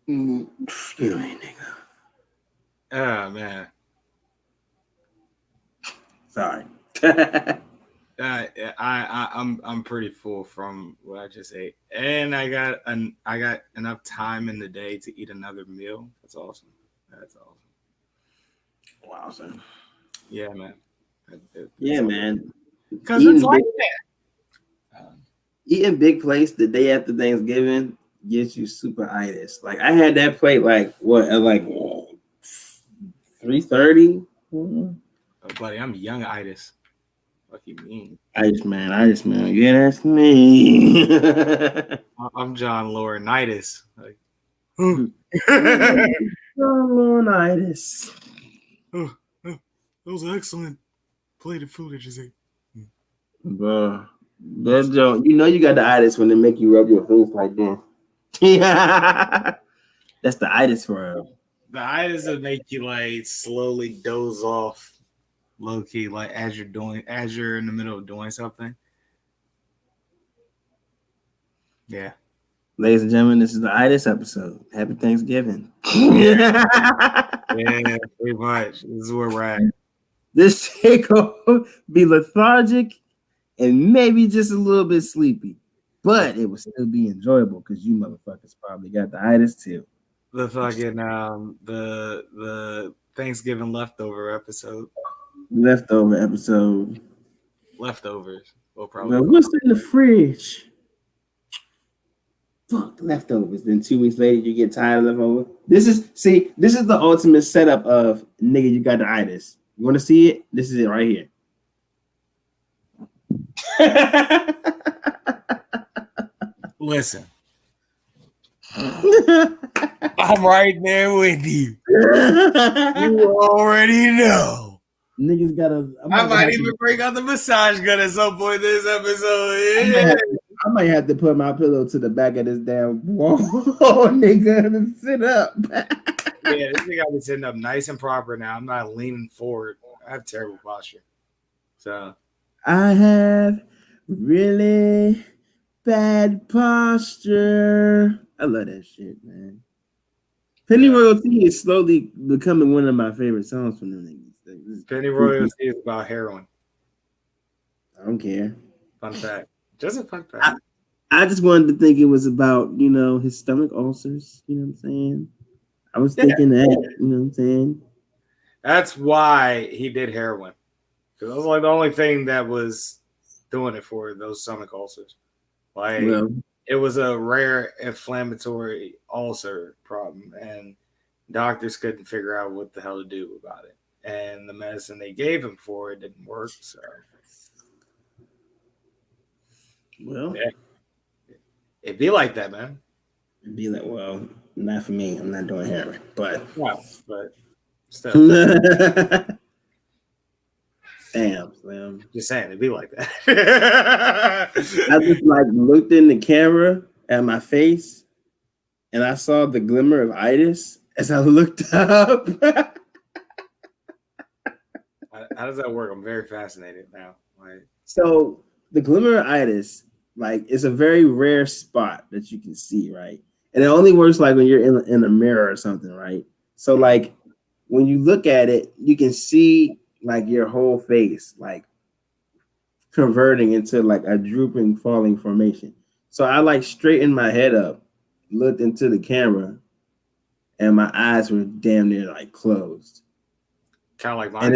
You ain't nigga. Oh man. Sorry. I'm pretty full from what I just ate, and I got enough time in the day to eat another meal. That's awesome. That's awesome. Wow, son. Yeah, man. Yeah, man. Because it's Eating like big, that. eating big plates the day after Thanksgiving gives you super itis. Like I had that plate like what at like 3:30. Oh, buddy, I'm young itis. What you mean? Itis man. Yeah, that's me. I'm John Laurinaitis. Like, Itis. oh, that was excellent plate of food I just ate. Bro, that joke. You know you got the itis when they make you rub your face like this. Yeah, that's the itis for real. The itis that make you like slowly doze off, low key, like as you're in the middle of doing something. Yeah. Ladies and gentlemen, this is the itis episode. Happy Thanksgiving. Yeah, pretty much. This is where we're at. This shit gonna be lethargic and maybe just a little bit sleepy, but it will still be enjoyable because you motherfuckers probably got the itis too. The fucking the Thanksgiving leftover episode. Leftover episode. Leftovers. We'll probably Well, call what's in the fridge? Fuck leftovers. Then 2 weeks later, you get tired of leftovers. This is the ultimate setup of nigga. You got the itis. You want to see it? This is it right here. Listen. I'm right there with you. You already know. Niggas gotta. I might even bring out the massage gun at some point this episode. Yeah. I might have to put my pillow to the back of this damn wall, nigga, and sit up. Yeah, this thing got me sitting up nice and proper now. I'm not leaning forward. I have terrible posture. So I have really bad posture. I love that shit, man. Penny Royalty is slowly becoming one of my favorite songs from them niggas. Penny Royalty is about heroin. I don't care. Fun fact. Just a fun fact. I just wanted to think it was about, his stomach ulcers. You know what I'm saying? I was thinking that, you know what I'm saying? That's why he did heroin. Because that was like the only thing that was doing it for those stomach ulcers. Like, it was a rare inflammatory ulcer problem, and doctors couldn't figure out what the hell to do about it. And the medicine they gave him for it didn't work. So, it'd be like that, man. It'd be like, well, not for me. I'm not doing heroin, but still. Damn, Slim. Just saying, it'd be like that. I just looked in the camera at my face, and I saw the glimmer of itis as I looked up. How does that work? I'm very fascinated now. So the glimmer of itis, it's a very rare spot that you can see, right? And it only works when you're in a mirror or something, right? So when you look at it, you can see your whole face converting into a drooping, falling formation. So I straightened my head up, looked into the camera, and my eyes were damn near closed. Kind of like mine.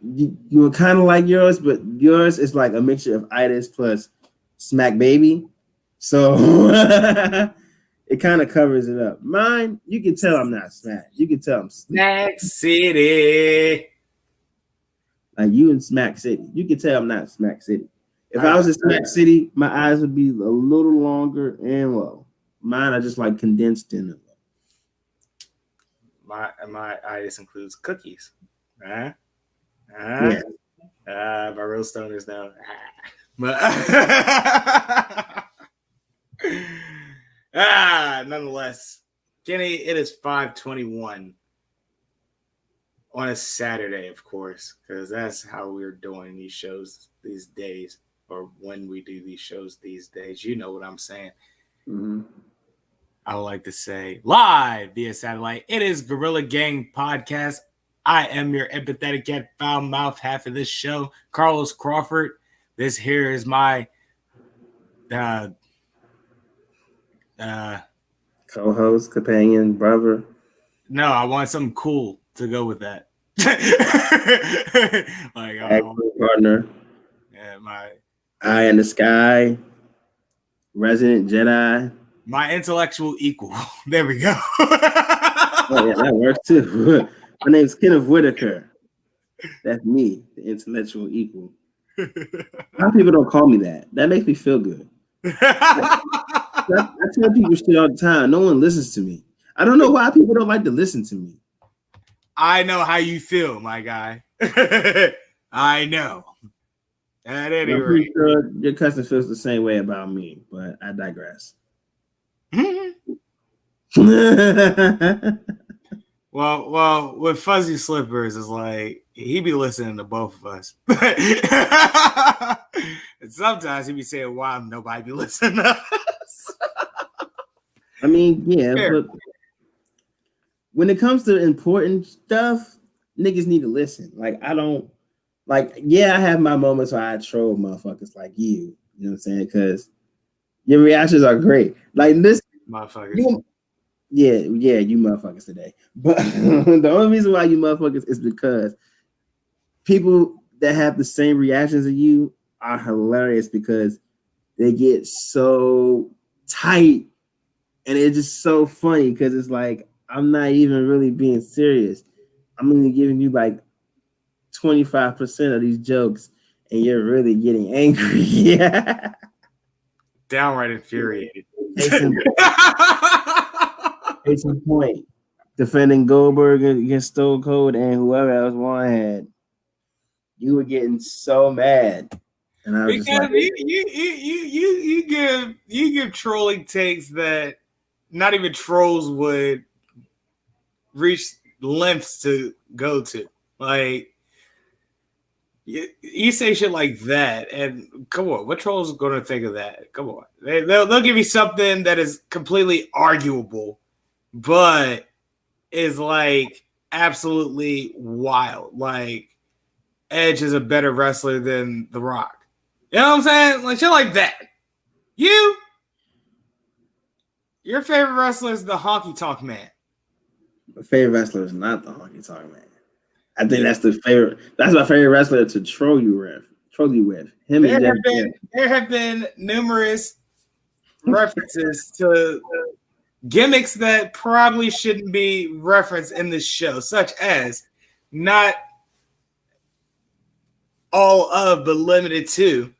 You were kind of like yours, but yours is a mixture of itis plus smack baby. So it kind of covers it up. Mine, you can tell I'm not smack. You can tell I'm Smack City. Like you in Smack City. You can tell I'm not Smack City. If I was in Smack City, my eyes would be a little longer and low. Mine are just condensed in them. My itis includes cookies. My real stoners now. But nonetheless, Kenny, it is 5:21 on a Saturday, of course, because that's how we're doing these shows these days, or when we do these shows these days. You know what I'm saying. Mm-hmm. I would like to say live via satellite. It is Gorilla Gang Podcast. I am your empathetic yet foul mouth half of this show, Carlos Crawford. This here is my co-host, companion, brother. No, I want something cool to go with that. Like partner. Yeah, my eye in the sky, resident Jedi. My intellectual equal. There we go. Oh, yeah, that works too. My name's Kenneth Whitaker. That's me, the intellectual equal. A lot of people don't call me that. That makes me feel good. I tell people shit all the time. No one listens to me. I don't know why people don't like to listen to me. I know how you feel, my guy. I know. At any rate, sure your cousin feels the same way about me, but I digress. Well, with Fuzzy Slippers is like he be listening to both of us. And sometimes he be saying, "Why nobody be listening to us?" I mean, yeah, but when it comes to important stuff, niggas need to listen. Like, I don't I have my moments where I troll motherfuckers like you. You know what I'm saying? Because your reactions are great. Like this motherfuckers. You motherfuckers today. But the only reason why you motherfuckers is because people that have the same reactions as you are hilarious because they get so tight and it's just so funny because it's like I'm not even really being serious. I'm only giving you like 25% of these jokes and you're really getting angry. Yeah. Downright infuriated. Case in point. Defending Goldberg against Stone Cold and whoever else one had. You were getting so mad. And I was because just like, you give trolling takes that not even trolls would reach lengths to go to. Like you say shit like that, and come on, what trolls are going to think of that? Come on, they'll give you something that is completely arguable, but is like absolutely wild. Like Edge is a better wrestler than The Rock. You know what I'm saying? Like shit like that. Your favorite wrestler is the Honky Tonk Man. My favorite wrestler is not the Honky Tonk Man. I think that's my favorite wrestler to troll you with. There have been numerous references to gimmicks that probably shouldn't be referenced in this show, such as not all of, but limited to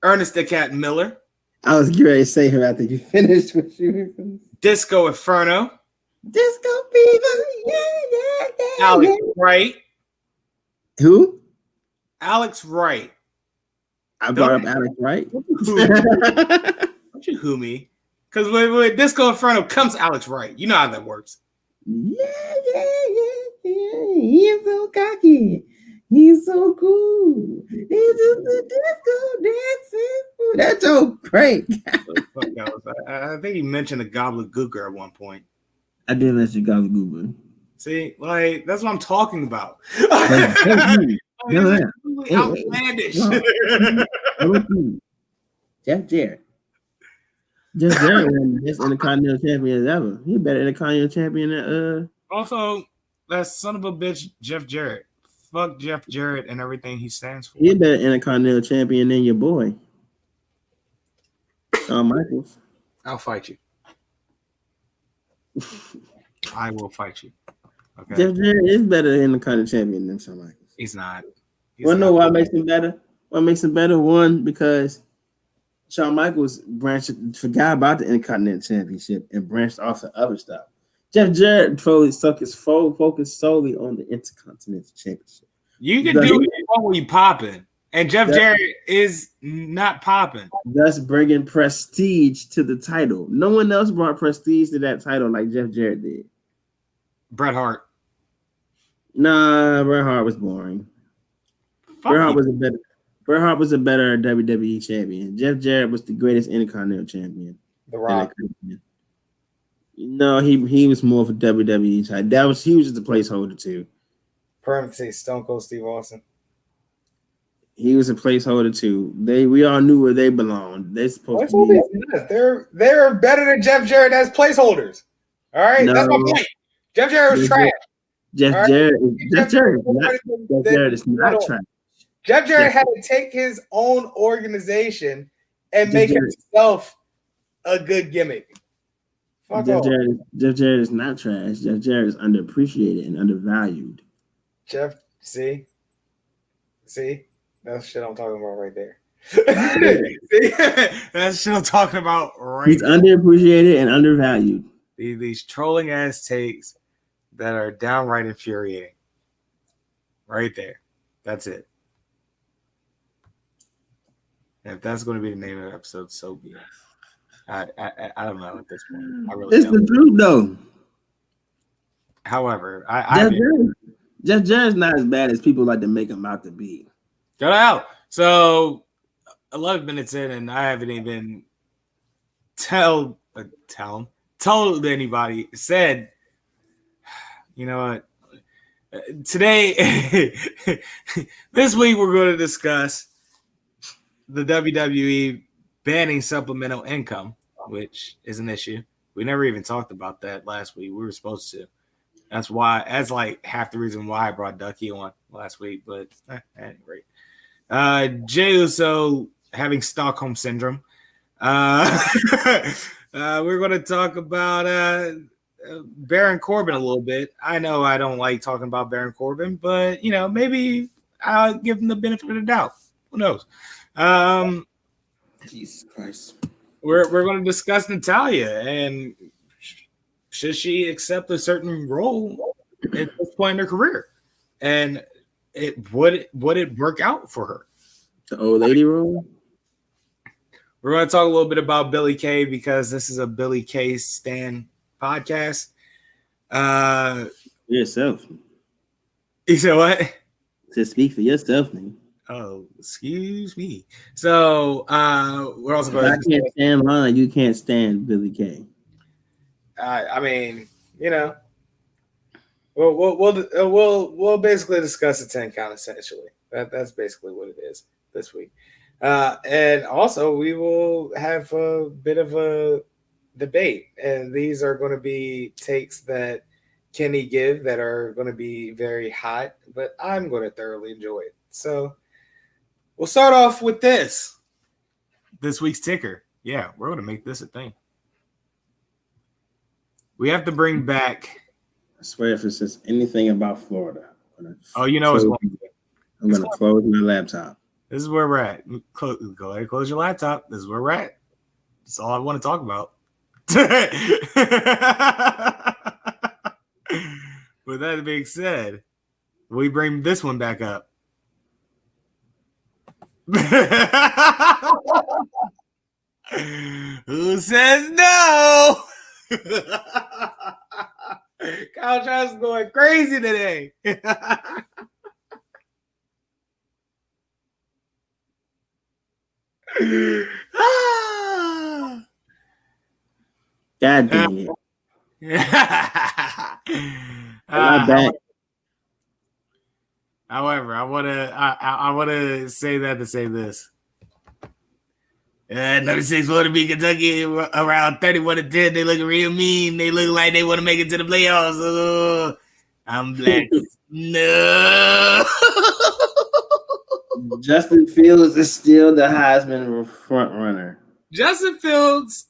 Ernest the Cat Miller. I was getting ready to say her after you finished with you. Disco Inferno. Disco Fever. Yeah. Alex Wright. Who? Alex Wright. I brought up Alex Wright. Don't you who me? Because with Disco Inferno comes Alex Wright. You know how that works. Yeah. He's so cocky. He's so cool. He's just a disco dancing. That's so great. I think he mentioned the Goblet Gooker at one point. I did mention Goblet Gooker. See, like that's what I'm talking about. Outlandish. Jeff Jarrett. Jeff Jarrett won the best Intercontinental champion ever. He better Intercontinental champion than Also, that son of a bitch, Jeff Jarrett. Fuck Jeff Jarrett and everything he stands for. He better Intercontinental champion than your boy, Shawn Michaels. I'll fight you. I will fight you. Okay. Jeff Jarrett is better Intercontinental champion than Shawn Michaels. He's not. Know why makes him better? What makes him better? One, because Shawn Michaels forgot about the Intercontinental Championship and branched off to other stuff. Jeff Jarrett probably stuck his focus solely on the Intercontinental Championship. You can do it when you popping, and Jeff Jarrett is not popping. Thus bringing prestige to the title. No one else brought prestige to that title like Jeff Jarrett did. Bret Hart. Nah, Bret Hart was boring. Bret Hart was a better WWE champion. Jeff Jarrett was the greatest Intercontinental champion. The Rock. No, he was more of a WWE type. He was just a placeholder too. Parentheses, Stone Cold Steve Austin. He was a placeholder too. We all knew where they belonged. They're supposed to be. They're better than Jeff Jarrett as placeholders. All right, that's my point. Jeff Jarrett was trash. Jeff Jarrett is not trash. Jeff Jarrett had to take his own organization and make himself a good gimmick. Jeff Jarrett is not trash. Jeff Jarrett is underappreciated and undervalued. See, that's shit I'm talking about right there. See, that's shit I'm talking about right. He's underappreciated and undervalued. These trolling ass takes that are downright infuriating. Right there, that's it. If that's going to be the name of the episode, so be it. I don't know at this point. It's the truth, though. However, Jeff Jarrett's not as bad as people like to make him out to be. Got out. So 11 minutes in, and I haven't even told anybody. Said, you know what? Today, this week, we're going to discuss the WWE banning supplemental income, which is an issue. We never even talked about that last week. We were supposed to. That's like half the reason why I brought Ducky on last week. But at any rate, Jey Uso having Stockholm syndrome. We're going to talk about Baron Corbin a little bit. I know I don't like talking about Baron Corbin, but maybe I'll give him the benefit of the doubt. Who knows? Jesus Christ. We're going to discuss Natalya and should she accept a certain role at this point in her career, and would it work out for her? The old lady role. We're going to talk a little bit about Billie Kay because this is a Billie Kay stan podcast. Yourself. You said what? To speak for yourself, man. Oh, excuse me. So we're also going. I can't stand line. You can't stand Billie Kay. I mean, we'll basically discuss the 10 count essentially. That's basically what it is this week. And also we will have a bit of a debate, and these are going to be takes that Kenny give that are going to be very hot, but I'm going to thoroughly enjoy it. So we'll start off with this week's ticker. Yeah, we're going to make this a thing. We have to bring back. I swear, if it says anything about Florida, it's going to. I'm going to close my laptop. This is where we're at. Go ahead and close your laptop. This is where we're at. That's all I want to talk about. With that being said, we bring this one back up. Who says no? Kyle Trask is going crazy today. God dang it. However, I want to say that to say this. Number 6 want to be Kentucky around 31-10. They look real mean. They look like they want to make it to the playoffs. Oh, I'm black. No. Justin Fields is still the Heisman front runner. Justin Fields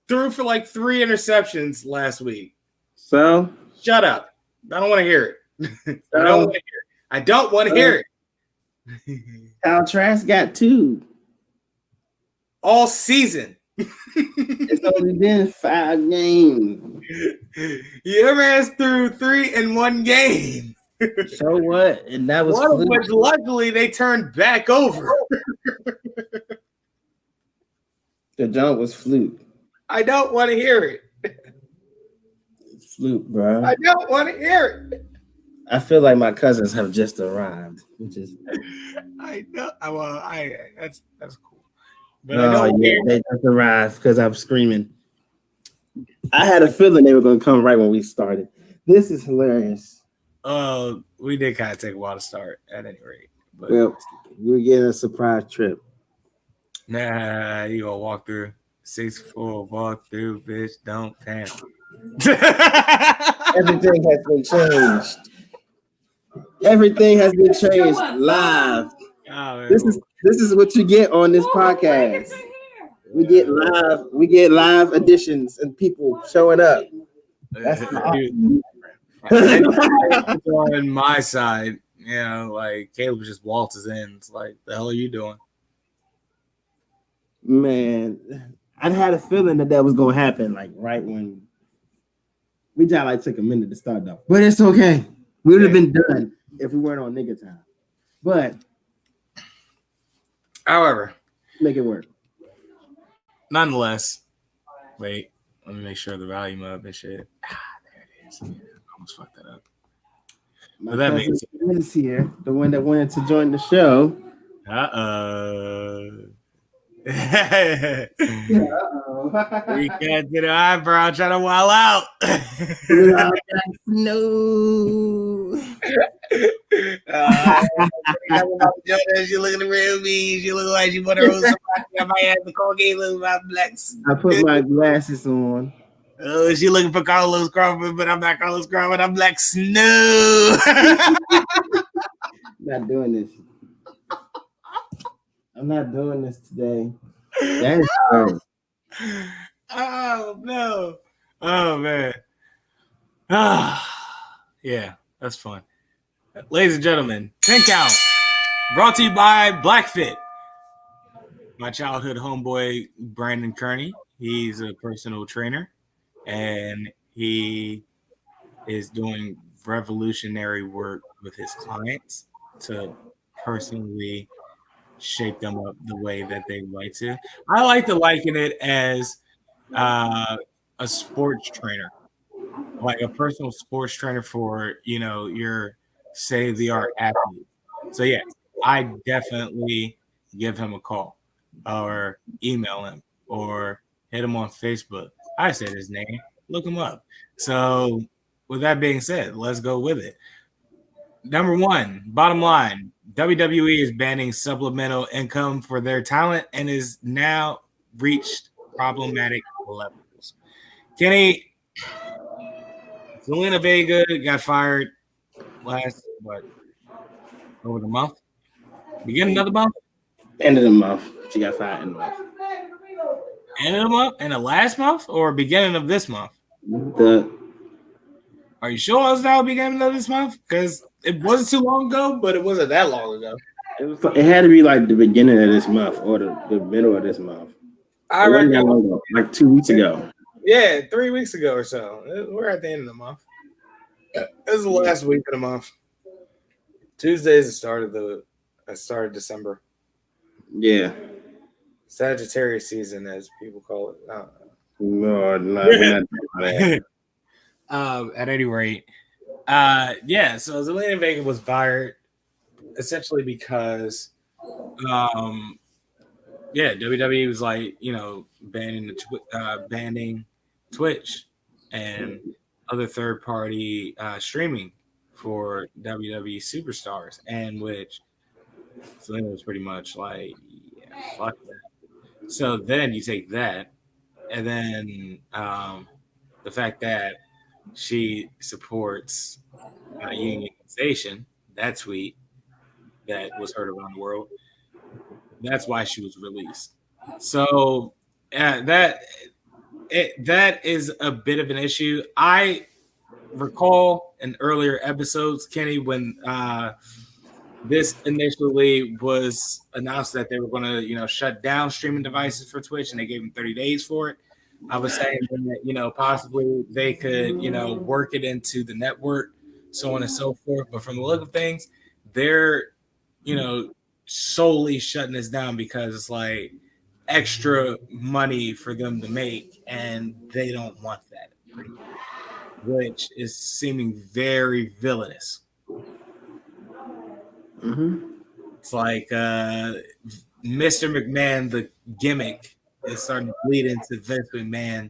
threw for like 3 interceptions last week. So? Shut up. I don't want to hear it. I don't want to hear it. Kyle Trask got 2. All season. It's only been 5 games. Your man's threw 3 in 1 game. So what? And that was one of which luckily they turned back over. The jump was fluke. I don't want to hear it. It's fluke, bro. I don't want to hear it. I feel like my cousins have just arrived. Which is I know. Well, that's cool. But no, they just arrived because I'm screaming. I had a feeling they were going to come right when we started. This is hilarious. We did kind of take a while to start at any rate. But well, we're getting a surprise trip. Nah, you gonna walk through 6'4", walk through, bitch. Don't panic. Everything has been changed. Everything has been changed live. Oh, this is what you get on this podcast. We get live editions and people showing up. That's on my side, like Caleb just waltzes in. It's like, the hell are you doing? Man, I had a feeling that was gonna happen, like right when we just like took a minute to start though. But it's okay. We would have been done if we weren't on nigga time. But however, make it work. Nonetheless, wait, let me make sure the volume up and shit. There it is. Yeah, I almost fucked that up. My cousin is here, the one that wanted to join the show. We can't do the eyebrow trying to wild out. No. She looking real mean. She look like she want to roll somebody. I might have the Colgate look my blacks. I put my glasses on. Oh, she looking for Carlos Crawford, but I'm not Carlos Crawford. I'm Black Snow. Not doing this. I'm not doing this today. That is fun. Oh no. Oh man. Yeah, that's fun. Ladies and gentlemen, 10 Count, brought to you by Blackfit. My childhood homeboy, Brandon Kearney. He's a personal trainer, and he is doing revolutionary work with his clients to personally shape them up the way that they like to. I like to liken it as a sports trainer, like a personal sports trainer for, your state-of-the-art athlete. So yeah, I definitely give him a call or email him or hit him on Facebook. I said his name, look him up. So with that being said, let's go with it. Number one, bottom line, WWE is banning supplemental income for their talent and is now reached problematic levels. Kenny, Zelina Vega got fired last, over the month? Beginning of the month? End of the month. She got fired in the month. End of the month? And the last month? Or beginning of this month? Are you sure it's now beginning of this month? Because it wasn't too long ago, but it wasn't that long ago. It had to be like the beginning of this month or the middle of this month. I reckon like 2 weeks ago. Yeah, 3 weeks ago or so. We're at the end of the month. It was the last week of the month. Tuesday is the start of December. Yeah. Sagittarius season, as people call it. No, we're not doing that. At any rate, so Zelina Vega was fired essentially because, WWE was like, banning Twitch and other third-party streaming for WWE superstars, and which Zelina was pretty much like, yeah, fuck that. So then you take that, and then the fact that she supports unionization, that tweet that was heard around the world, that's why she was released. So that is a bit of an issue. I recall in earlier episodes, Kenny, when this initially was announced that they were going to, shut down streaming devices for Twitch, and they gave them 30 days for it. I was saying that, possibly they could, work it into the network, so on and so forth. But from the look of things, they're, solely shutting this down because it's like extra money for them to make, and they don't want that, which is seeming very villainous. Mm-hmm. It's like Mr. McMahon, the gimmick, is starting to bleed into Vince McMahon,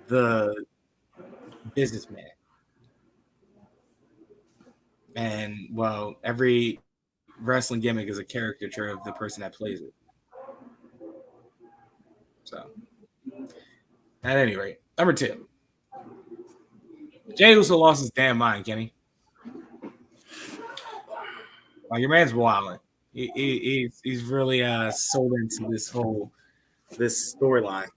the businessman. And well, every wrestling gimmick is a caricature of the person that plays it. So, at any rate, number 2. Jey Uso lost his damn mind, Kenny. Like, your man's wilding. He's really sold into this storyline.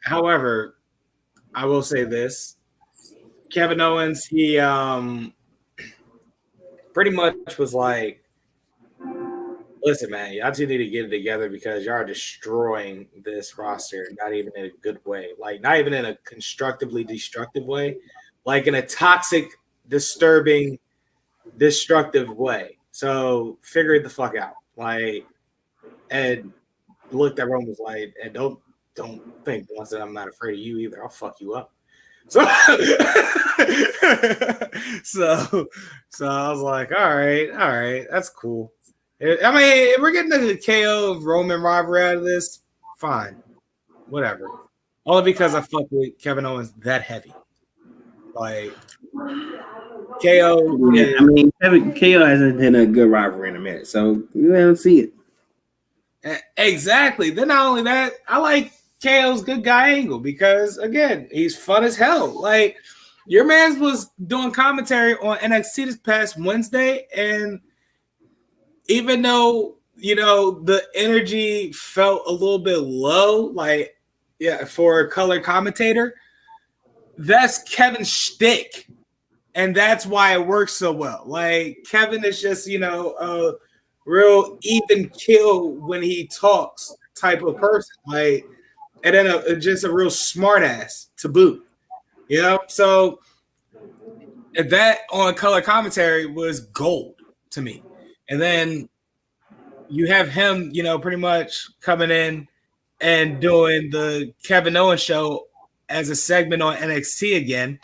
However, I will say this: Kevin Owens, he pretty much was like, "Listen, man, y'all two need to get it together because y'all are destroying this roster. Not even in a good way, like not even in a constructively destructive way, like in a toxic, disturbing, destructive way. So figure it the fuck out." Like, and looked at Roman was like, "And don't think once that I'm not afraid of you either. I'll fuck you up." So, so I was like, all right, that's cool. I mean, if we're getting the KO Roman rivalry out of this, fine, whatever. Only because I fuck with Kevin Owens that heavy. Like, KO. Yeah, I mean, KO hasn't been a good rivalry in a minute, so we don't see it. Exactly. Then not only that, I like KO's good guy angle because again, he's fun as hell. Like, your man was doing commentary on NXT this past Wednesday, and even though the energy felt a little bit low, like for a color commentator, that's Kevin's shtick, and that's why it works so well. Like, Kevin is just a real even kill when he talks type of person, like. And then just a real smart ass to boot, So that on color commentary was gold to me. And then you have him, pretty much coming in and doing the Kevin Owens show as a segment on NXT again.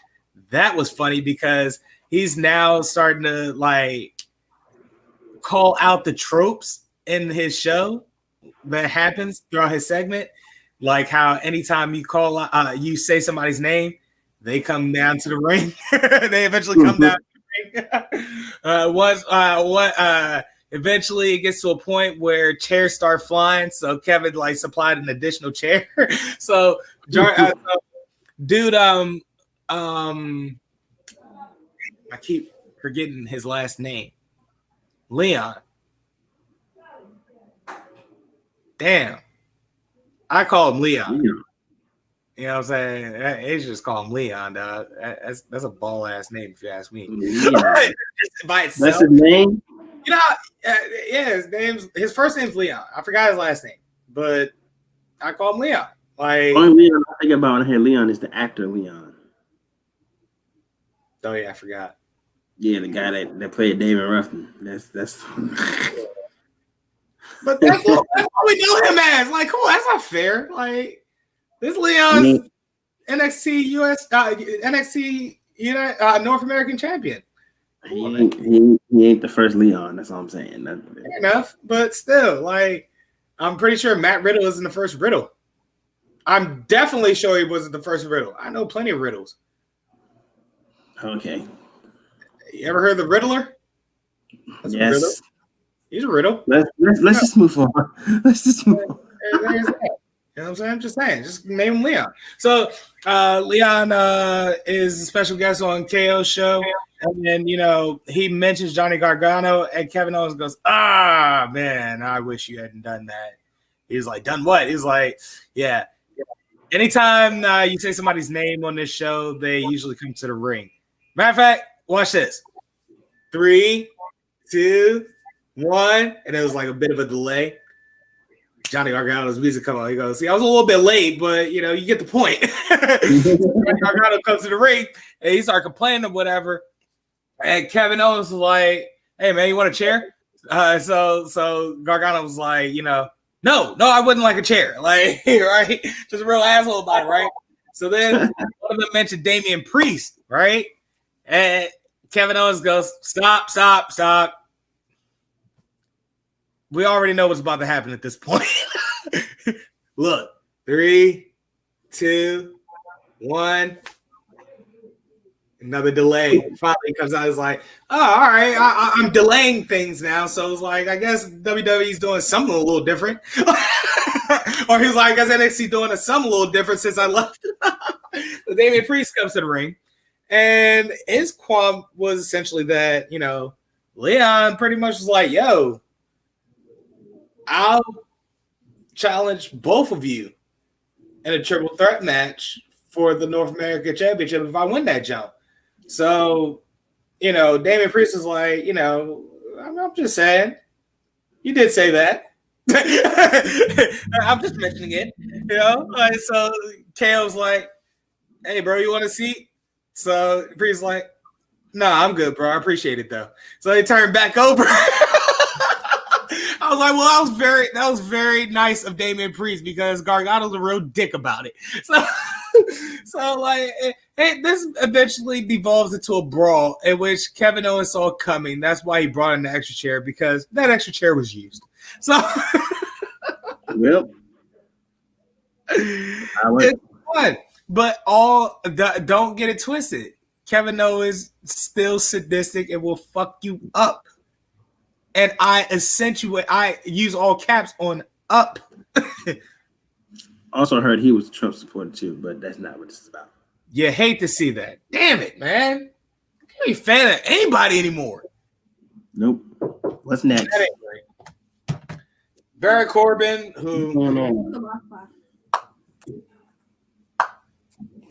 That was funny because he's now starting to like call out the tropes in his show that happens throughout his segment. Like how anytime you call, you say somebody's name, they come down to the ring. They eventually come down to the ring. Eventually it gets to a point where chairs start flying. So Kevin like supplied an additional chair. So, dude, I keep forgetting his last name. Leon. Damn. I call him Leon. You know what I'm saying? They just call him Leon, dog. That's a ball ass name if you ask me. By itself. That's his name? Yeah, his first name's Leon. I forgot his last name, but I call him Leon. Like, only Leon I think about here, Leon is the actor Leon. Oh yeah, I forgot. Yeah, the guy that played David Ruffin. That's But that's what we know him as. Like, cool, that's not fair. Like, this Leon's NXT US, NXT North American champion. He ain't the first Leon. That's all I'm saying. Fair enough, but still, like, I'm pretty sure Matt Riddle isn't the first Riddle. I'm definitely sure he wasn't the first Riddle. I know plenty of Riddles. Okay. You ever heard of the Riddler? That's yes. He's a riddle. Let's just move on. Let's just move on. You know what I'm saying? I'm just saying. Just name him Leon. So Leon is a special guest on KO's show. And then, he mentions Johnny Gargano, and Kevin Owens goes, man, I wish you hadn't done that. He's like, done what? He's like, yeah. Anytime you say somebody's name on this show, they usually come to the ring. Matter of fact, watch this. 3, 2, 1, and it was like a bit of a delay. Johnny Gargano's music come on. He goes, see, I was a little bit late, but you get the point. Gargano comes to the ring and he started complaining or whatever. And Kevin Owens was like, hey man, you want a chair? So Gargano was like, no, I wouldn't like a chair. Like, right? Just a real asshole about it, right? So then one of them mentioned Damian Priest, right? And Kevin Owens goes, stop. We already know what's about to happen at this point. Look, 3, 2, 1. Another delay. Finally comes out. It's like, oh, all right. I'm delaying things now. So it's like, I guess WWE's doing something a little different. Or he's like, I guess NXT doing something a little different since I left. So Damian Priest comes to the ring. And his qualm was essentially that, Leon pretty much was like, yo, I'll challenge both of you in a triple threat match for the North America Championship if I win that jump. So, Damian Priest is like, I'm just saying. You did say that. I'm just mentioning it. So KO's like, hey, bro, you want a seat? So Priest's like, no, I'm good, bro. I appreciate it, though. So they turned back over. I was like, well, that was very nice of Damian Priest because Gargano's a real dick about it. So like, this eventually devolves into a brawl in which Kevin Owens saw coming. That's why he brought in the extra chair because that extra chair was used. So, yep, it's fun, but don't get it twisted. Kevin Owens still sadistic and will fuck you up. And I use all caps on up. Also heard he was a Trump supporter too, but that's not what this is about. You hate to see that. Damn it, man. I can't be a fan of anybody anymore. Nope. What's next? Baron Corbin, who...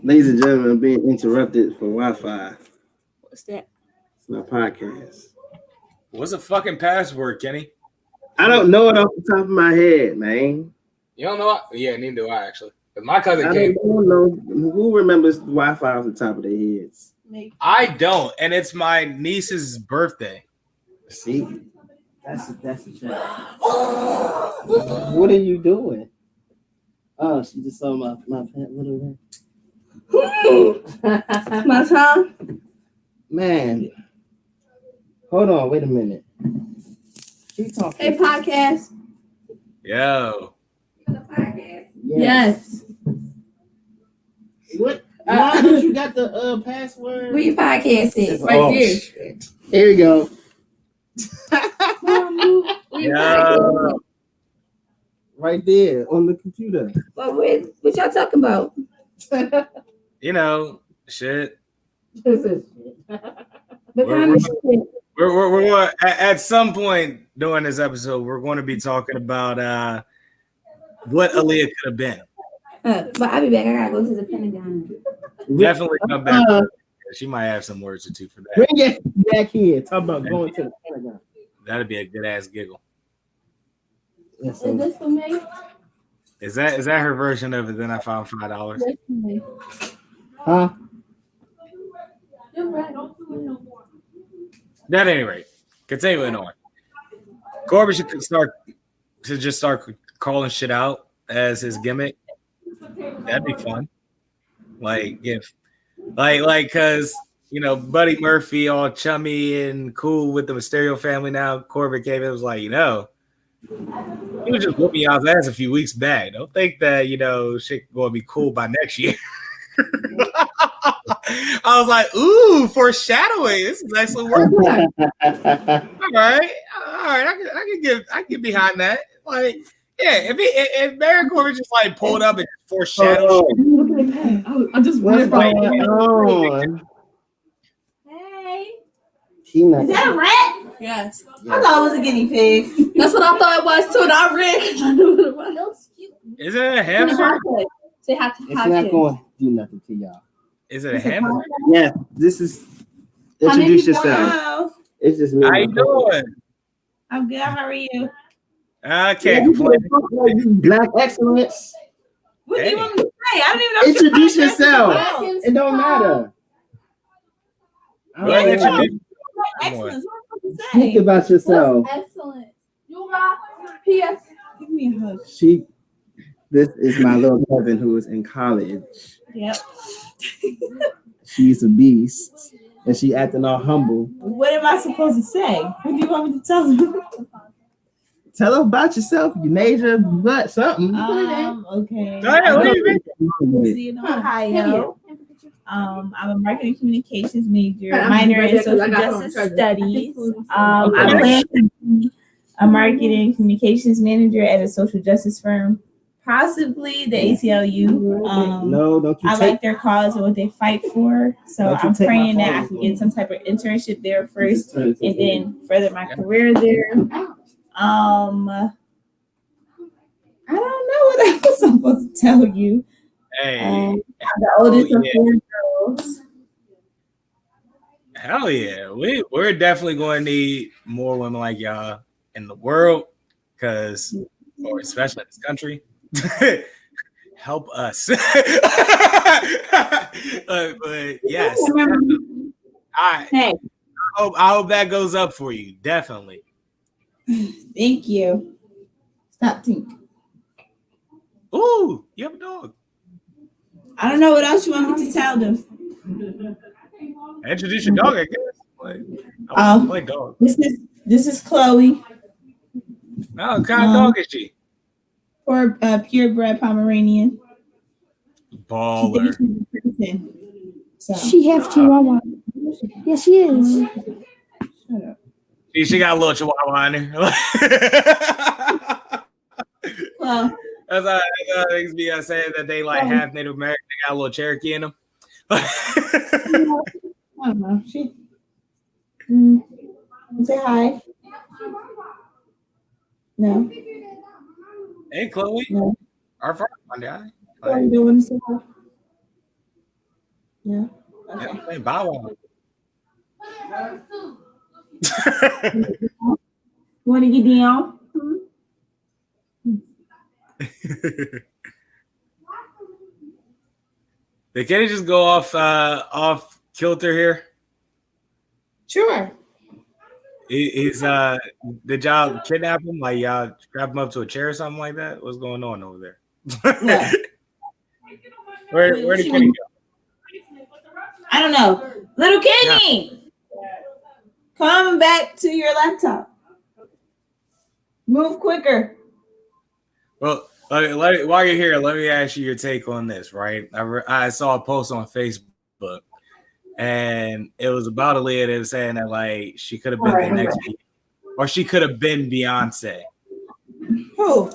Ladies and gentlemen, I'm being interrupted for Wi-Fi. What's that? It's my podcast. What's a fucking password, Kenny? I don't know it off the top of my head, man. You don't know? Yeah, neither do I, actually. Because my cousin I don't know. Who remembers Wi-Fi off the top of their heads? Me. I don't, and it's my niece's birthday. See? That's a check. What are you doing? Oh, she just saw my pant little My time? man. Hold on, wait a minute. Keep talking. Hey, podcast. Yo. Yes. What? Why don't you got the password? Where your podcast is? Right there. Shit. Here we go. Yeah. Right there on the computer. Well, what y'all talking about? Shit. What kind of shit? We're at some point during this episode, we're going to be talking about what Aaliyah could have been. But I'll be back. I gotta go to the Pentagon. Definitely come back. She might have some words or two for that. Bring it back here. Talk about going to the Pentagon. That'd be a good ass giggle. Is this for me? Is that her version of it? Then I found $5. This for me. Huh? You're right. At any rate, continuing on. Corbin should just start calling shit out as his gimmick. That'd be fun. Cause Buddy Murphy all chummy and cool with the Mysterio family now. Corbin came in and was like, he was just whooping y'all's ass a few weeks back. Don't think that shit gonna be cool by next year. I was like, ooh, foreshadowing. This is excellent work. All right. I can get behind that. Like, yeah, if Baron Corbin just pulled up and foreshadowed, I just what's going on? Hey, Is that a rat? Yes. I thought it was a guinea pig. That's what I thought it was too. And I read. I knew what it was. Is it a hamster? They have to. It's not going to do nothing to y'all. Is it a hamster? Yeah, this is. Introduce yourself. It's just me. How you doing? I'm good. How are you? I can't complain. Black excellence. What do you want me to say? I don't even know. Introduce yourself. It don't matter. Excellent. Speak about yourself. Excellent. You got P.S. Give me a hug. This is my little cousin who is in college. Yep. She's a beast, and she acting all humble. What am I supposed to say? What do you want me to tell you? Tell us about yourself. You major, what, something. Okay. In Ohio. I'm a marketing communications major, minor in social justice studies. I plan to be a marketing communications manager at a social justice firm, possibly the ACLU. No, don't you I like their cause and what they fight for. So I'm praying that I can get some type of internship there first and then further my career there. I don't know what I was supposed to tell you. Hey, I'm the oldest of 4 girls. Hell yeah. We're definitely going to need more women like y'all in the world, or especially in this country. Help us. But yes. I hope that goes up for you. Definitely. Thank you. Stop thinking. Ooh, you have a dog. I don't know what else you want me to tell them. Introduce your dog, I guess. Like dog. This is Chloe. No, what kind of dog is she? Or purebred Pomeranian. Baller. She half Chihuahua. Yeah, she is. Shut up. She got a little Chihuahua in her. Well, that's how things be saying that they like half Native American. They got a little Cherokee in them. I don't know. She say hi. No. Hey, Chloe. No. Our first one, guy. You don't want to say hi? No. Okay. Yeah, Bow Wow. You want to get down? Can it just go off kilter here? Sure. Did y'all kidnap him? Like y'all strap him up to a chair or something like that? What's going on over there? Yeah. Where did Kenny go? I don't know. Little Kenny, come back to your laptop. Move quicker. Well, while you're here, let me ask you your take on this, right? I saw a post on Facebook, and it was about Aaliyah. They were saying that like she could have been the next, or she could have been Beyonce. Who?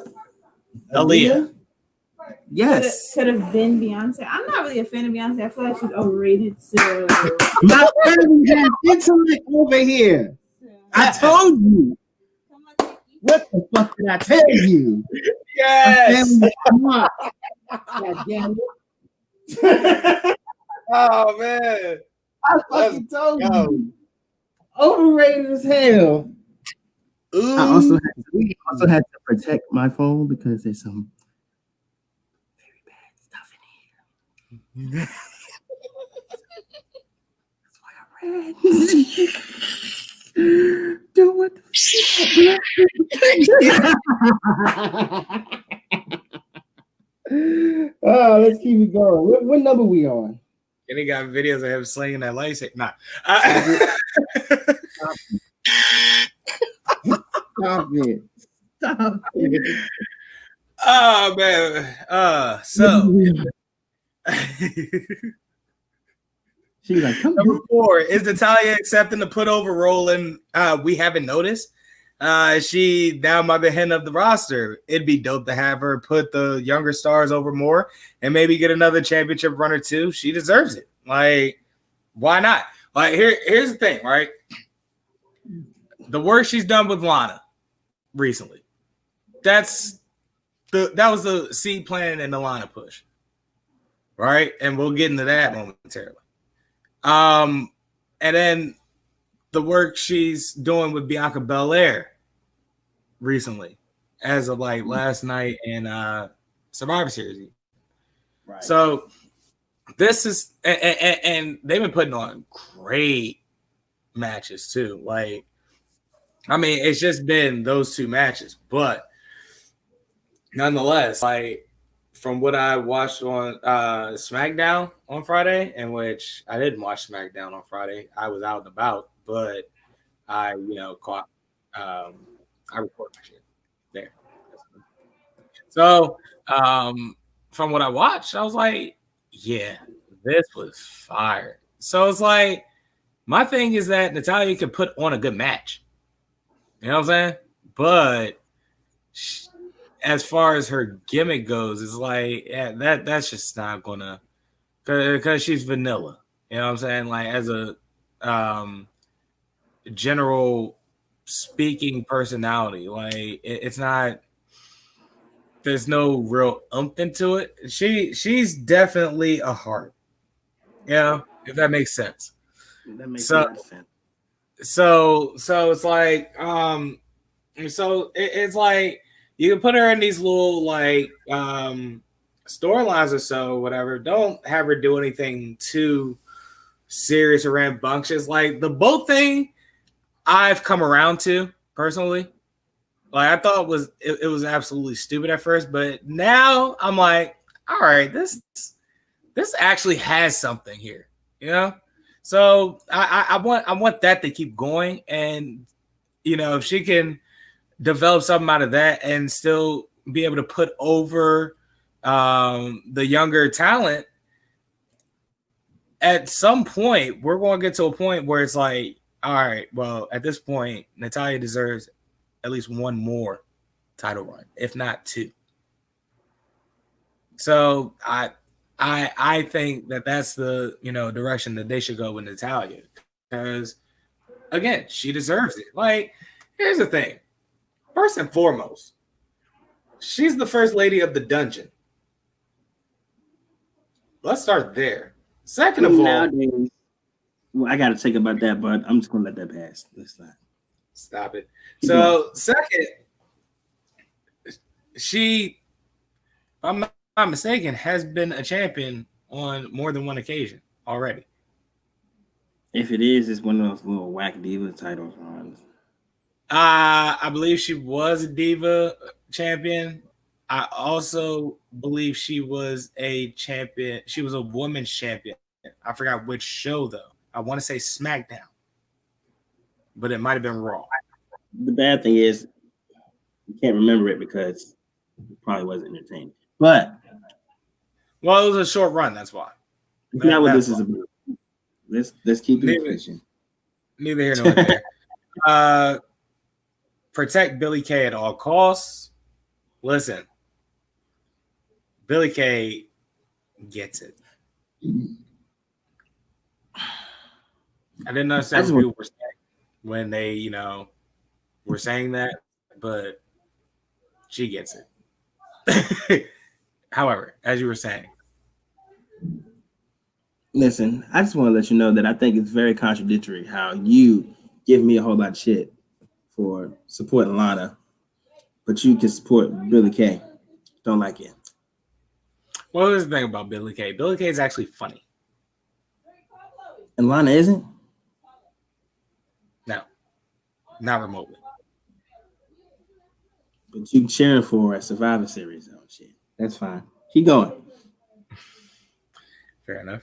Aaliyah. Yes. Could have been Beyonce. I'm not really a fan of Beyonce. I feel like she's overrated. So my family has intellect over here. I told you. What the fuck did I tell you? Yes. God damn it. Oh man. I fucking told you. Overrated as hell. Ooh. I also had to protect my phone because there's some very bad stuff in here. That's why I ran. Don't want the Oh, let's keep it going. What number we on? And he got videos of him slinging that lightsaber. Nah. Stop it. Stop it. Oh man. So she's like, come number 4 is Natalia accepting the put over role and we haven't noticed. She now might be head of the roster. It'd be dope to have her put the younger stars over more and maybe get another championship run or two. She deserves it. Like, why not? Like, here's the thing, right? The work she's done with Lana recently. That was the seed plan and the Lana push. Right? And we'll get into that momentarily. And then the work she's doing with Bianca Belair recently, as of like last night in Survivor Series. Right. So this is, and they've been putting on great matches too. Like, I mean, it's just been those 2 matches, but nonetheless, like from what I watched on SmackDown on Friday, in which I didn't watch SmackDown on Friday, I was out and about, but I, caught, I recorded my shit. So, from what I watched, I was like, yeah, this was fire. So it's like, my thing is that Natalya can put on a good match. You know what I'm saying? But as far as her gimmick goes, it's like, yeah, that's just not gonna, because she's vanilla. You know what I'm saying? Like, as a general speaking personality, like it's not. There's no real oomph into it. She's definitely a heart. Yeah, if that makes sense. That makes a lot of sense. So it's like it's like you can put her in these little like storylines or so, whatever. Don't have her do anything too serious or rambunctious. Like the boat thing, I've come around to personally. Like I thought it was absolutely stupid at first, but now I'm like, all right, this actually has something here, you know. So I want that to keep going, and you know, if she can develop something out of that and still be able to put over the younger talent, at some point we're going to get to a point where it's like, all right, well, at this point, Natalya deserves at least one more title run, if not two. So I think that's the direction that they should go with Natalya, because again, she deserves it. Like, here's the thing. First and foremost, she's the first lady of the dungeon. Let's start there. Second of all, nowadays, well, I got to think about that, but I'm just gonna let that pass. Let's not stop it. So second, she, if I'm not mistaken, has been a champion on more than one occasion already. If it is, it's one of those little whack diva titles runs. I believe she was a diva champion. I also believe she was a champion. She was a women's champion. I forgot which show though. I want to say SmackDown, but it might have been Raw. The bad thing is you can't remember it because it probably wasn't entertaining. But well, it was a short run. That's why. That's not what this is about. Let's keep it efficient. Neither here nor there. Protect Billie Kay at all costs. Listen, Billie Kay gets it. I didn't understand what people were saying when they, were saying that, but she gets it. However, as you were saying. Listen, I just want to let you know that I think it's very contradictory how you give me a whole lot of shit for supporting Lana, but you can support Billie Kay. Don't like it. Well, here's the thing about Billie Kay. Billie Kay is actually funny. And Lana isn't? No. Not remotely. But you cheering for a Survivor Series. Oh, shit. That's fine. Keep going. Fair enough.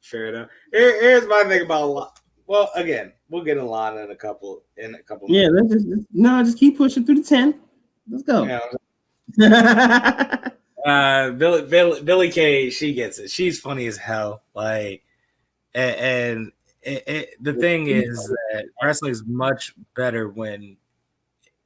Fair enough. Here's my thing about. Well, again, we'll get a lot in a couple. Yeah, just keep pushing through the 10. Let's go. Yeah. Billie Kay, she gets it. She's funny as hell. Like, and the thing is that wrestling is much better when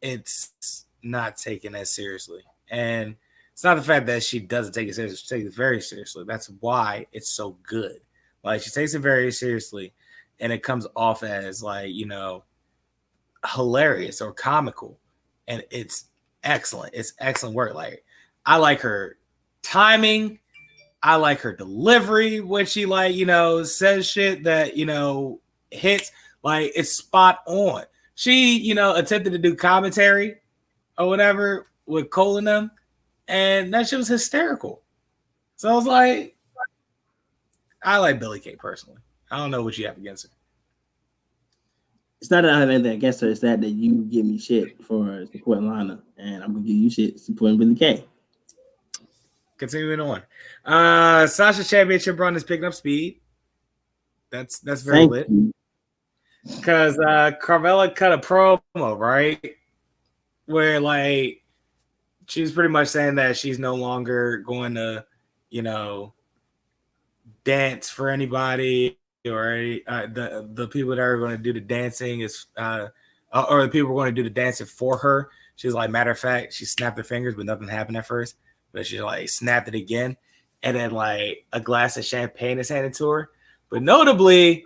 it's not taken as seriously. And it's not the fact that she doesn't take it seriously. She takes it very seriously. That's why it's so good. Like, she takes it very seriously, and it comes off as, like, hilarious or comical. And it's excellent. It's excellent work. Like, I like her timing. I like her delivery when she, like, says shit that, hits. Like, it's spot on. She, attempted to do commentary or whatever with Cole and them, and that shit was hysterical. So I was like, I like Billie Kay personally. I don't know what you have against her. It's not that I have anything against her. It's that you give me shit for supporting Lana, and I'm gonna give you shit supporting Billie Kay. Continuing on, Sasha Championship run is picking up speed. That's very lit. Because Carmella cut a promo, right? where like she's pretty much saying that she's no longer going to, dance for anybody or the people that are going to do the dancing is or the people who are going to do the dancing for her. She's like, matter of fact, she snapped her fingers, but nothing happened at first. But she like snapped it again, and then like a glass of champagne is handed to her. But notably,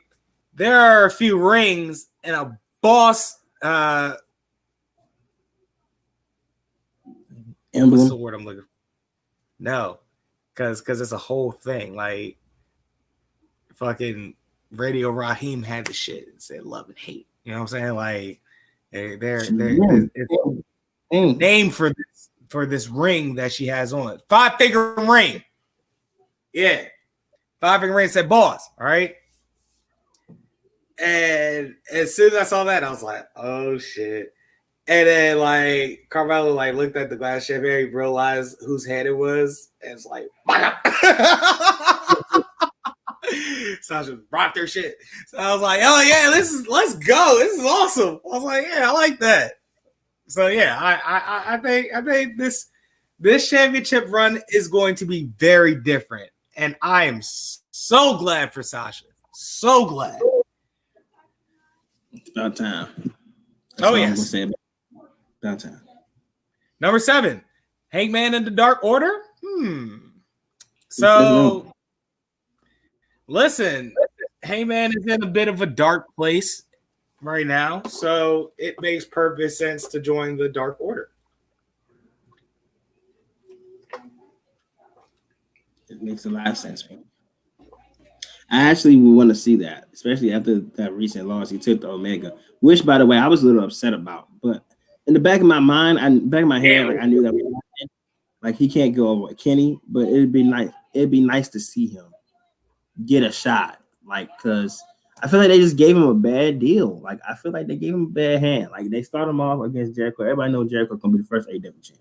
there are a few rings and a boss. Emblem. What's the word I'm looking for? No, because it's a whole thing. Like fucking Radio Raheem had the shit and said love and hate. You know what I'm saying? Like there's name for this ring that she has on. 5-finger ring. Yeah. 5-finger ring said boss. All right. And as soon as I saw that, I was like, oh shit. And then like Carmelo like looked at the glass of champagne, realized whose hand it was, and it's like Sasha brought their shit. So I was like, oh yeah, let's go. This is awesome. I was like, yeah, I like that. So yeah, I think this championship run is going to be very different. And I am so glad for Sasha. So glad. It's about time. That's oh yes. About time. Number 7, Hangman in the Dark Order. So listen, Hangman is in a bit of a dark place right now, so it makes perfect sense to join the Dark Order. It makes a lot of sense for me. I actually would want to see that, especially after that recent loss he took to Omega, which, by the way, I was a little upset about. But in the back of my mind, back of my head, like I knew that was happening. Like he can't go over Kenny, but it'd be nice. It'd be nice to see him get a shot, like because I feel like they just gave him a bad deal. Like I feel like they gave him a bad hand. Like they start him off against Jericho. Everybody knows Jericho gonna be the first AEW champ,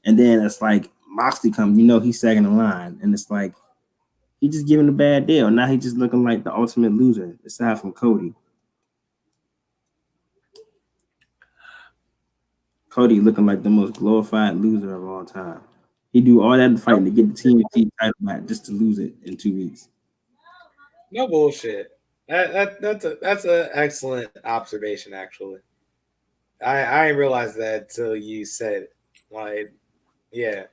and then it's like Moxley comes. He's second in line, and it's like he just giving a bad deal. Now he just looking like the ultimate loser, aside from Cody. Cody looking like the most glorified loser of all time. He do all that fighting to get the TNT title back just to lose it in 2 weeks. No bullshit. That's an excellent observation. Actually, I didn't realize that till you said it. Like, yeah,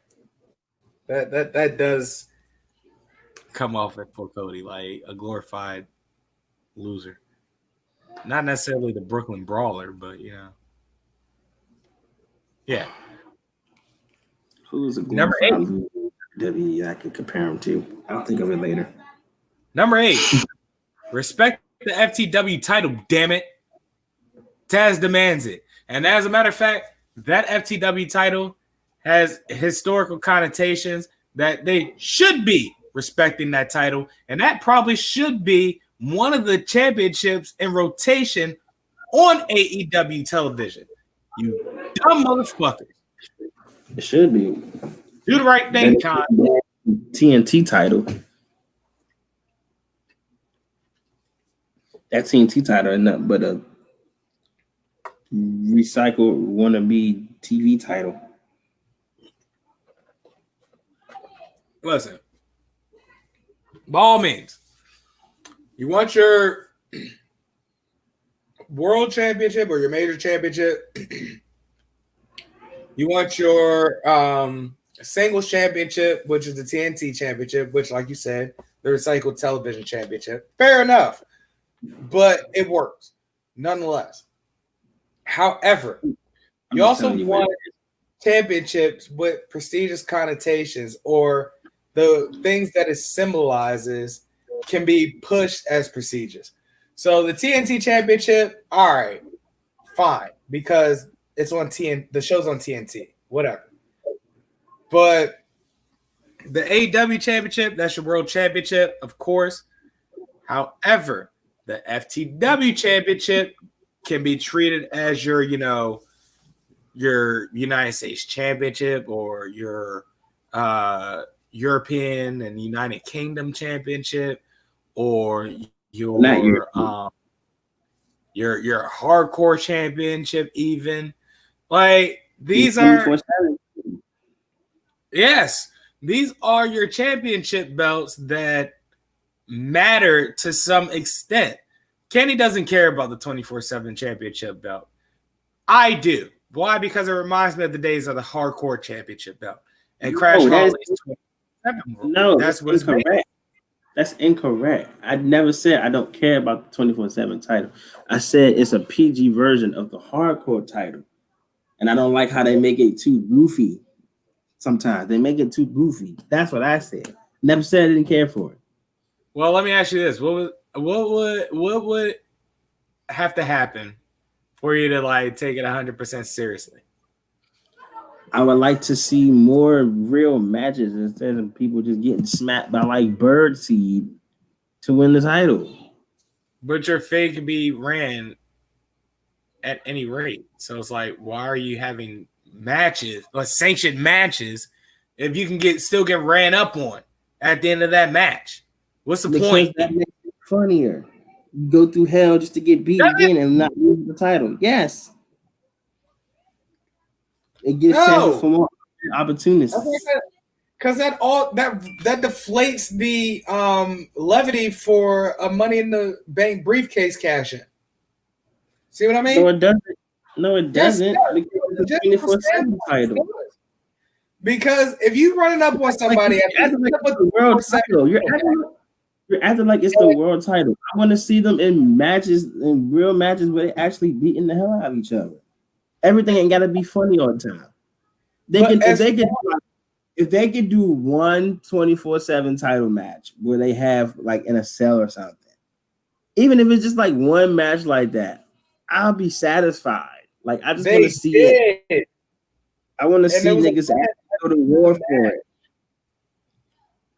that does come off for Cody like a glorified loser. Not necessarily the Brooklyn Brawler, but yeah. Who's a glorified loser WWE I could compare him to? I'll think of it later. Number 8, respect the FTW title, damn it. Taz demands it. And as a matter of fact, that FTW title has historical connotations that they should be respecting that title. And that probably should be one of the championships in rotation on AEW television. You dumb motherfuckers. It should be. Do the right thing, Con. TNT title. That TNT title is nothing but a recycled wannabe TV title. Listen, by all means, you want your world championship or your major championship. You want your singles championship, which is the TNT championship, which, like you said, the recycled television championship. Fair enough. But it works nonetheless. However, you also want championships with prestigious connotations, or the things that it symbolizes can be pushed as prestigious. So the TNT championship, all right, fine, because it's on TNT, the show's on TNT, whatever. But the AEW championship, that's your world championship, of course. However, the FTW championship can be treated as your United States championship or your European and United Kingdom championship, or your hardcore championship, even. Like, these are these are your championship belts that matter to some extent. Kenny doesn't care about the 24/7 championship belt. I do. Why? Because it reminds me of the days of the hardcore championship belt. And Crash Holly's 27. No, that's what's correct. That's incorrect. I never said I don't care about the 24/7 title. I said it's a PG version of the hardcore title. And I don't like how they make it too goofy. Sometimes they make it too goofy. That's what I said. Never said I didn't care for it. Well, let me ask you this: what would have to happen for you to like take it 100% seriously? I would like to see more real matches instead of people just getting smacked by like birdseed to win the title. But your fade can be ran at any rate. So it's like, why are you having matches or sanctioned matches if you can still get ran up on at the end of that match? What's the point? That makes it funnier. You go through hell just to get beat again and not lose the title. Yes. It gives chances for more opportunities. Because that deflates the levity for a Money in the Bank briefcase cash in. See what I mean? No, it doesn't. No, it doesn't. Because if you running up on somebody, you're acting like it's the world title. I want to see them in matches, in real matches where they actually beating the hell out of each other. Everything ain't got to be funny all the time. If they could do one 24/7 title match where they have like in a cell or something, even if it's just like one match like that, I'll be satisfied. Like I just want to see it. I want to see niggas go to war for it.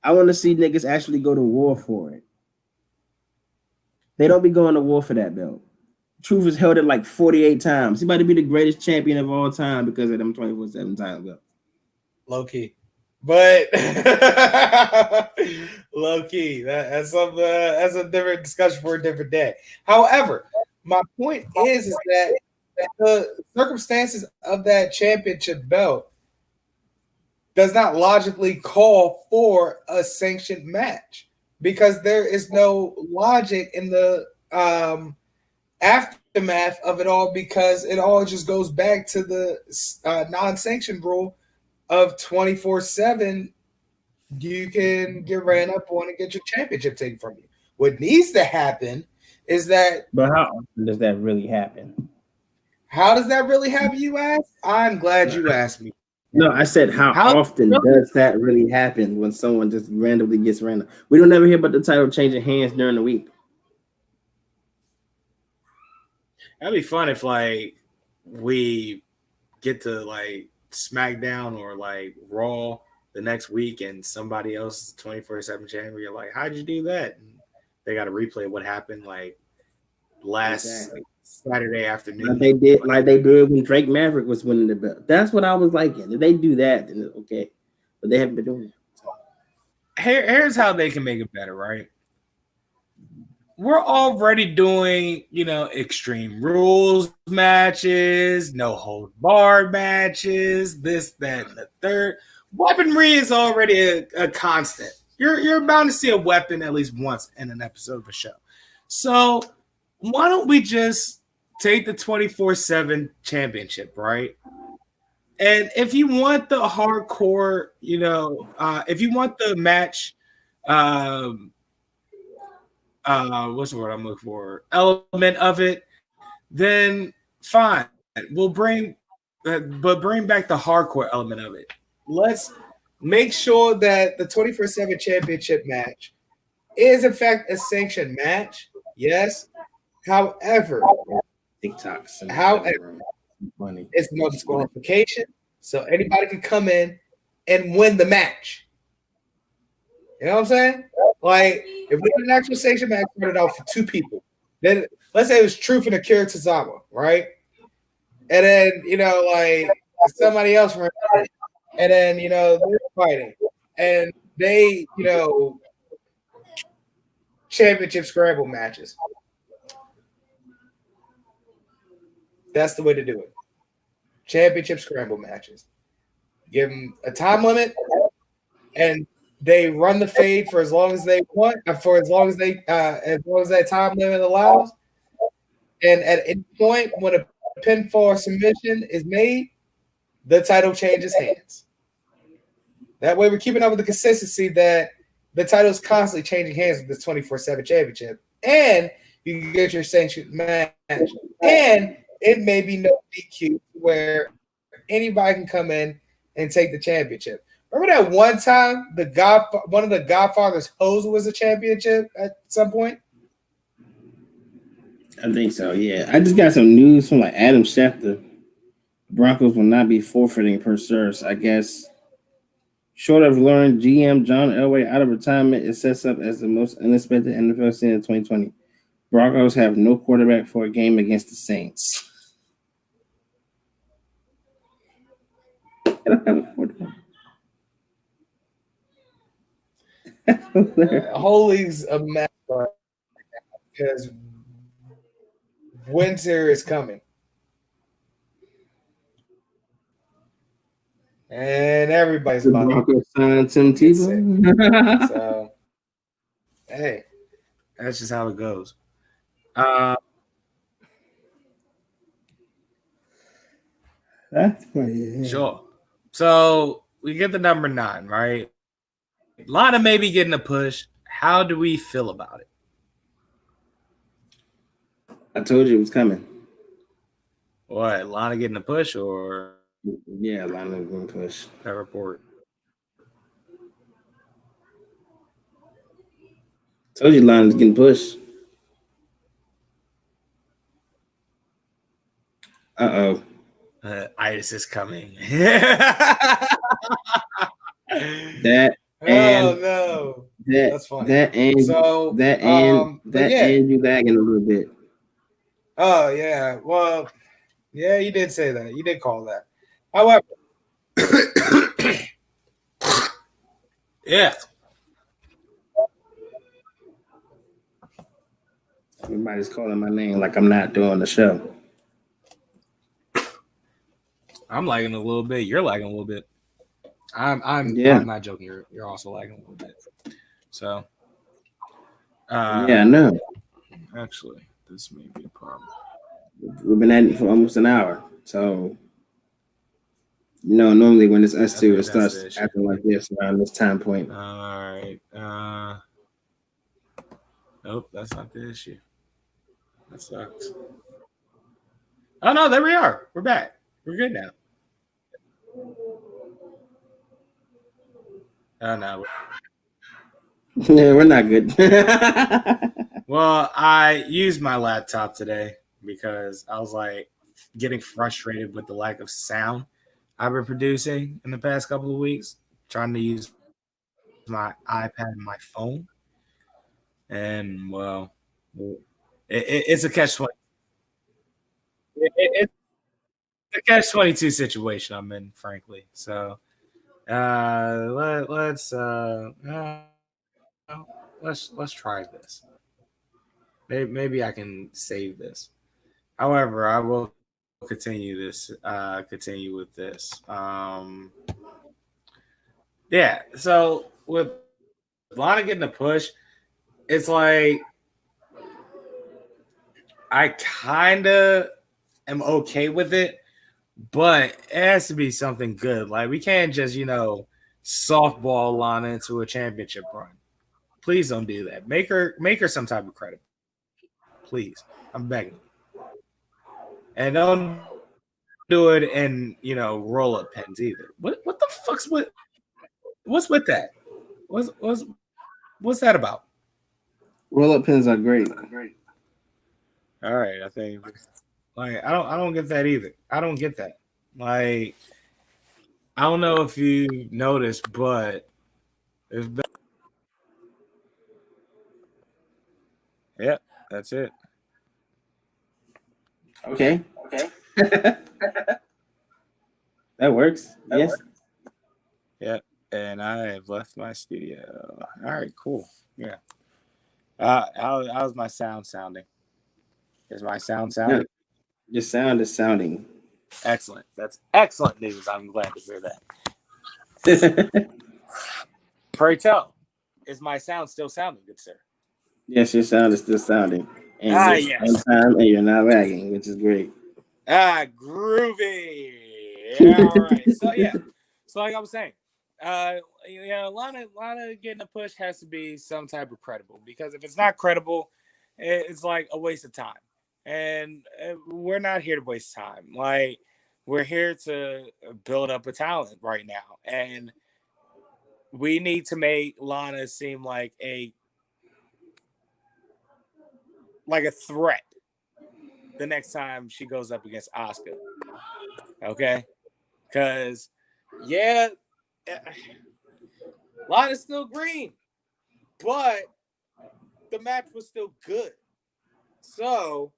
I want to see niggas actually go to war for it. They don't be going to war for that belt. Truth has held it like 48 times. He about to be the greatest champion of all time because of them 24/7 title belts. Low key. But low key. That's a different discussion for a different day. However, my point is that the circumstances of that championship belt does not logically call for a sanctioned match because there is no logic in the aftermath of it all because it all just goes back to the non-sanctioned rule of 24/7. You can get ran up on and get your championship taken from you. What needs to happen is that. But how often does that really happen? How does that really happen, you ask? I'm glad you asked me. No, I said how often does that really happen when someone just randomly gets random? We don't ever hear about the title changing hands during the week. That'd be fun if like we get to like SmackDown or like Raw the next week and somebody else is 24/7 champion. You're like, how'd you do that? And they got to replay what happened like last Saturday afternoon. Like they did when Drake Maverick was winning the belt. That's what I was liking. If they do that, then okay. But they haven't been doing it. Here's how they can make it better, right? We're already doing, Extreme Rules matches, no hold barred matches, this, that, and the third. Weaponry is already a constant. You're bound to see a weapon at least once in an episode of a show. So why don't we just take the 24/7 championship, right? And if you want the hardcore, if you want the match, what's the word I'm looking for? Element of it, then fine. We'll bring back the hardcore element of it. Let's make sure that the 24/7 championship match is in fact a sanctioned match. Yes. However, TikToks. It's no disqualification, so anybody can come in and win the match. You know what I'm saying? Like, if we had an actual sanctioned match started out for two people, then let's say it was Truth and Akira Tozawa, right? And then, somebody else ran it, and then, they're fighting, and they, championship scramble matches. That's the way to do it. championship scramble matches. Give them a time limit, and they run the fade for as long as they want, for as long as that time limit allows. And at any point when a pinfall submission is made, the title changes hands. That way, we're keeping up with the consistency that the title is constantly changing hands with this 24/7 championship, and you can get your sanctioned match, and it may be no DQ where anybody can come in and take the championship. Remember that one time one of the Godfather's hoes was a championship at some point? I think so, yeah. I just got some news from like Adam Schefter. Broncos will not be forfeiting per source. I guess short of luring GM John Elway out of retirement, it sets up as the most unexpected NFL season in 2020. Broncos have no quarterback for a game against the Saints. I don't have a quarterback. Whole league's a mess because winter is coming. And everybody's about Broncos signed Tim Tebow. So, hey, that's just how it goes. That's funny. Sure. So we get the number 9, right? Lana may be getting a push. How do we feel about it? I told you it was coming. What, Lana getting a push or? Yeah, Lana getting a push. That report. Told you Lana's getting pushed. Uh-oh. Itis is coming. That and oh no, that's funny. And you lagging a little bit. Oh yeah, well, yeah, you did say that. You did call that. However, yeah, everybody's calling my name like I'm not doing the show. I'm lagging a little bit. You're lagging a little bit. I'm not joking. You're also lagging a little bit. So, yeah, I know. Actually, this may be a problem. We've been at it for almost an hour, so normally when it's us two, it starts acting like this around this time point. All right. Nope, that's not the issue. That sucks. Oh no, there we are. We're back. We're good now. Oh no. Yeah, we're not good. Well, I used my laptop today because I was like getting frustrated with the lack of sound I've been producing in the past couple of weeks, trying to use my iPad and my phone. And well, it's a catch-22. It's a catch-22 situation I'm in, frankly. So let's try this. Maybe I can save this. However, I will continue with this. Yeah. So with Lana getting a push, it's like I kind of am okay with it, but it has to be something good. Like we can't just softball Lana into a championship run. Please don't do that. Make her some type of credit. Please, I'm begging. And don't do it in roll up pens either. What the fuck's what's with that? What's that about? Roll up pens are great. All right, I think I don't get that either. I don't get that. Like I don't know if you noticed, but there's been. Yeah, that's it. Okay. That works. Yes. Yeah, and I have left my studio. All right, cool. Yeah. How's my sound sounding? Is my sound sounding? Your sound is sounding. Excellent. That's excellent news. I'm glad to hear that. Pray tell, is my sound still sounding good, sir? Yes, your sound is still sounding. And you're yes. on time and you're not lagging, which is great. Groovy. Yeah, all right. So yeah. So like I was saying, Lana getting a push has to be some type of credible, because if it's not credible, it's like a waste of time. And we're not here to waste time. Like, we're here to build up a talent right now, and we need to make Lana seem like a threat the next time she goes up against Asuka. Okay, because Lana's still green, but the match was still good. So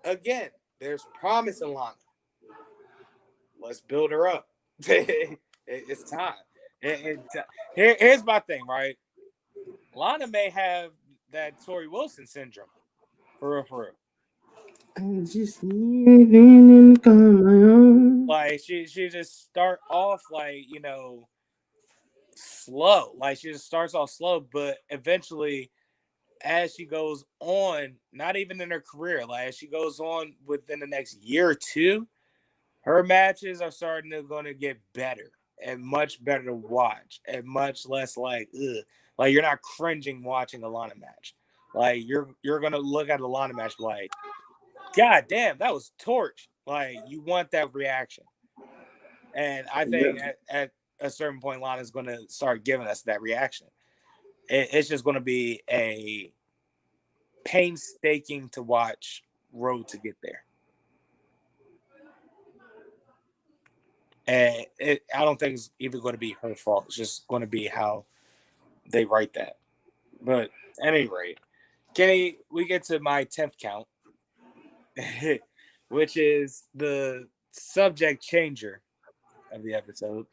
again, there's promise in Lana. Let's build her up. It's time. Here's my thing, right? Lana may have that Tori Wilson syndrome. For real. I just need to come my own. Like, she just start off like, slow. Like, she just starts off slow, but eventually, as she goes on, not even in her career, like as she goes on within the next year or two, her matches are starting to going to get better and much better to watch, and much less like, ugh. Like, you're not cringing watching a Lana match. Like, you're gonna look at a Lana match like, God damn, that was torch. Like, you want that reaction. And I think at a certain point, Lana's going to start giving us that reaction. It's just going to be a painstaking to watch road to get there. And I don't think it's even going to be her fault. It's just going to be how they write that. But at any rate, Kenny, we get to my 10th count, which is the subject changer of the episode.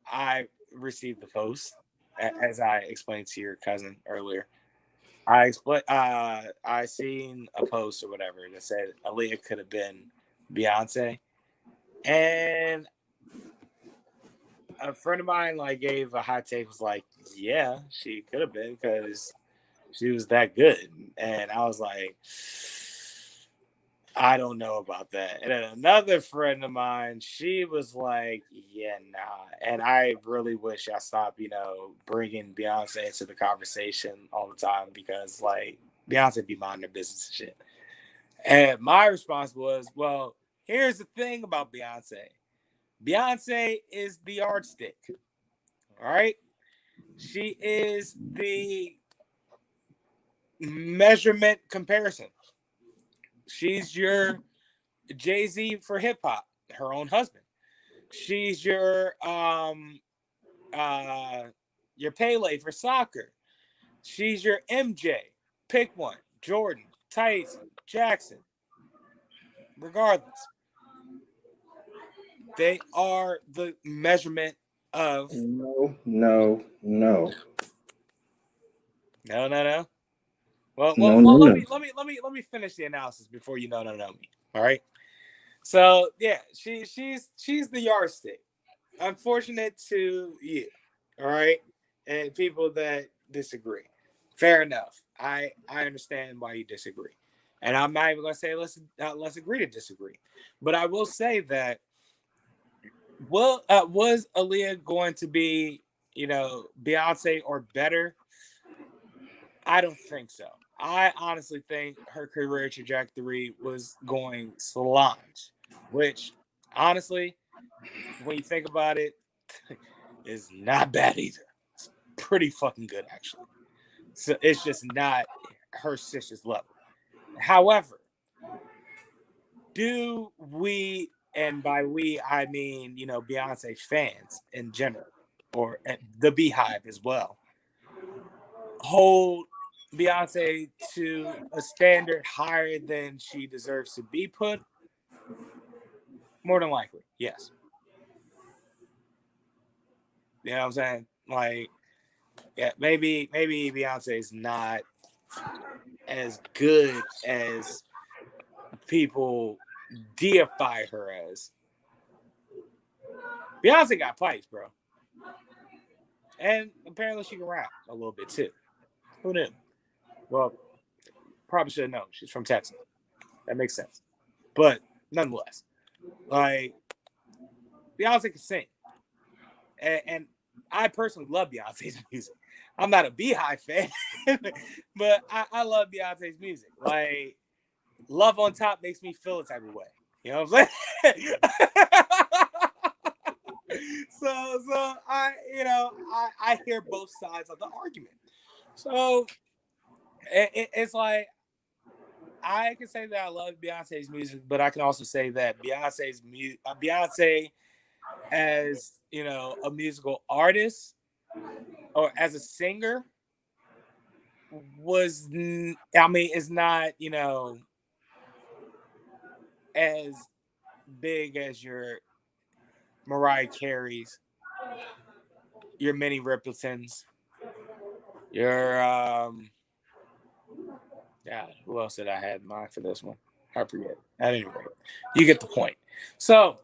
I received the post, as I explained to your cousin earlier. I seen a post or whatever that said Aaliyah could have been Beyonce, and a friend of mine gave a hot take, was like, yeah, she could have been, because she was that good. And I was like, I don't know about that. And then another friend of mine, she was like, yeah, nah. And I really wish I stopped, bringing Beyonce into the conversation all the time, because Beyonce be minding her business and shit. And my response was, well, here's the thing about Beyonce. Beyonce is the yardstick. All right. She is the measurement comparison. She's your Jay-Z for hip hop, her own husband. She's your Pele for soccer. She's your MJ. Pick one. Jordan, Tyson, Jackson. Regardless, they are the measurement of No. No. Well, No. let me finish the analysis before you know me. All right. So yeah, she's the yardstick. Unfortunate to you, all right, and people that disagree. Fair enough. I understand why you disagree, and I'm not even gonna say let's agree to disagree. But I will say that, well, was Aaliyah going to be, Beyonce or better? I don't think so. I honestly think her career trajectory was going slants, which, honestly, when you think about it, is not bad either. It's pretty fucking good, actually. So it's just not her sister's level. However, do we, and by we I mean, Beyonce fans in general, or the Beehive as well, hold Beyonce to a standard higher than she deserves to be put? More than likely, yes. You know what I'm saying? Yeah, maybe Beyonce is not as good as people deify her as. Beyonce got pipes, bro. And apparently she can rap a little bit too. Who knew? Well, probably should have known. She's from Texas. That makes sense. But nonetheless, like, Beyonce can sing. And I personally love Beyonce's music. I'm not a Beehive fan, but I love Beyonce's music. Like, Love on Top makes me feel a type of way. You know what I'm saying? So I hear both sides of the argument. So it's like, I can say that I love Beyonce's music, but I can also say that Beyonce as, a musical artist or as a singer is not, as big as your Mariah Carey's, your Minnie Ripertons, your who else did I have in mind for this one? I forget. At any rate, you get the point. So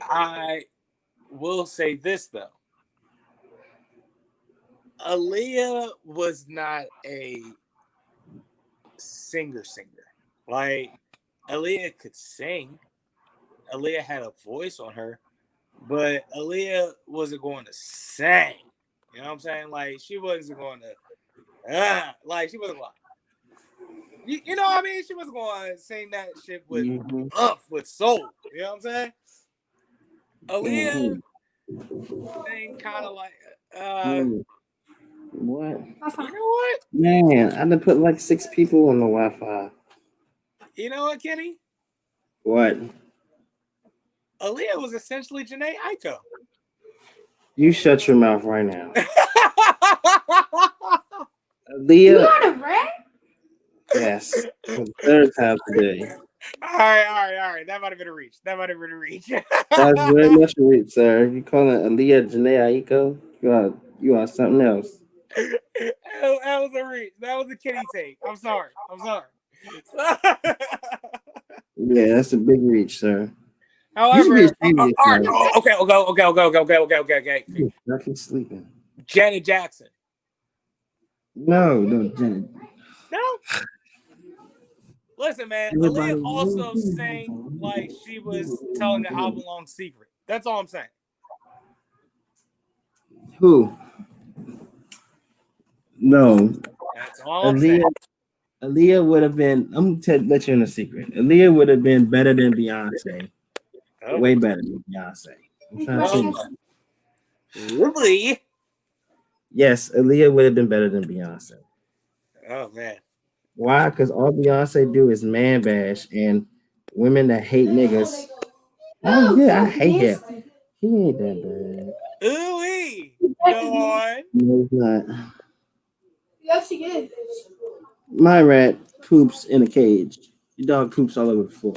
I will say this though. Aaliyah was not a singer. Like, Aaliyah could sing. Aaliyah had a voice on her, but Aaliyah wasn't going to sing. You know what I'm saying? Like, she wasn't going to, she wasn't going. You know what I mean? She wasn't going to sing that shit with with soul. You know what I'm saying? Aaliyah sang kind of like, what? You know what? Man, I done put like 6 people on the Wi-Fi. You know what, Kenny? What? Aaliyah was essentially Janae Aiko. You shut your mouth right now. Aaliyah. You got a rat? Yes. For the 3rd time today. All right. That might have been a reach. That's very much a reach, sir. You calling Aaliyah Janae Aiko? You are something else. That was a reach. That was a Kenny take. I'm sorry. Yeah, that's a big reach, sir. However, okay. Nothing sleeping. Janet Jackson. No, Janet. No. Listen, man. Aaliyah also sang like she was telling the album long secret. That's all I'm saying. Who? No. That's all I'm saying. Aaliyah would have been. I'm gonna let you in a secret. Aaliyah would have been better than Beyonce. Oh. Way better than Beyonce. I'm trying to say that. Really? Yes, Aaliyah would have been better than Beyonce. Oh man. Why? Because all Beyonce do is man bash and women that hate niggas. Oh yeah, I hate him. He ain't that bad. Ooh-wee. Go on. No, he's not. Yes, he is. My rat poops in a cage. Your dog poops all over the floor.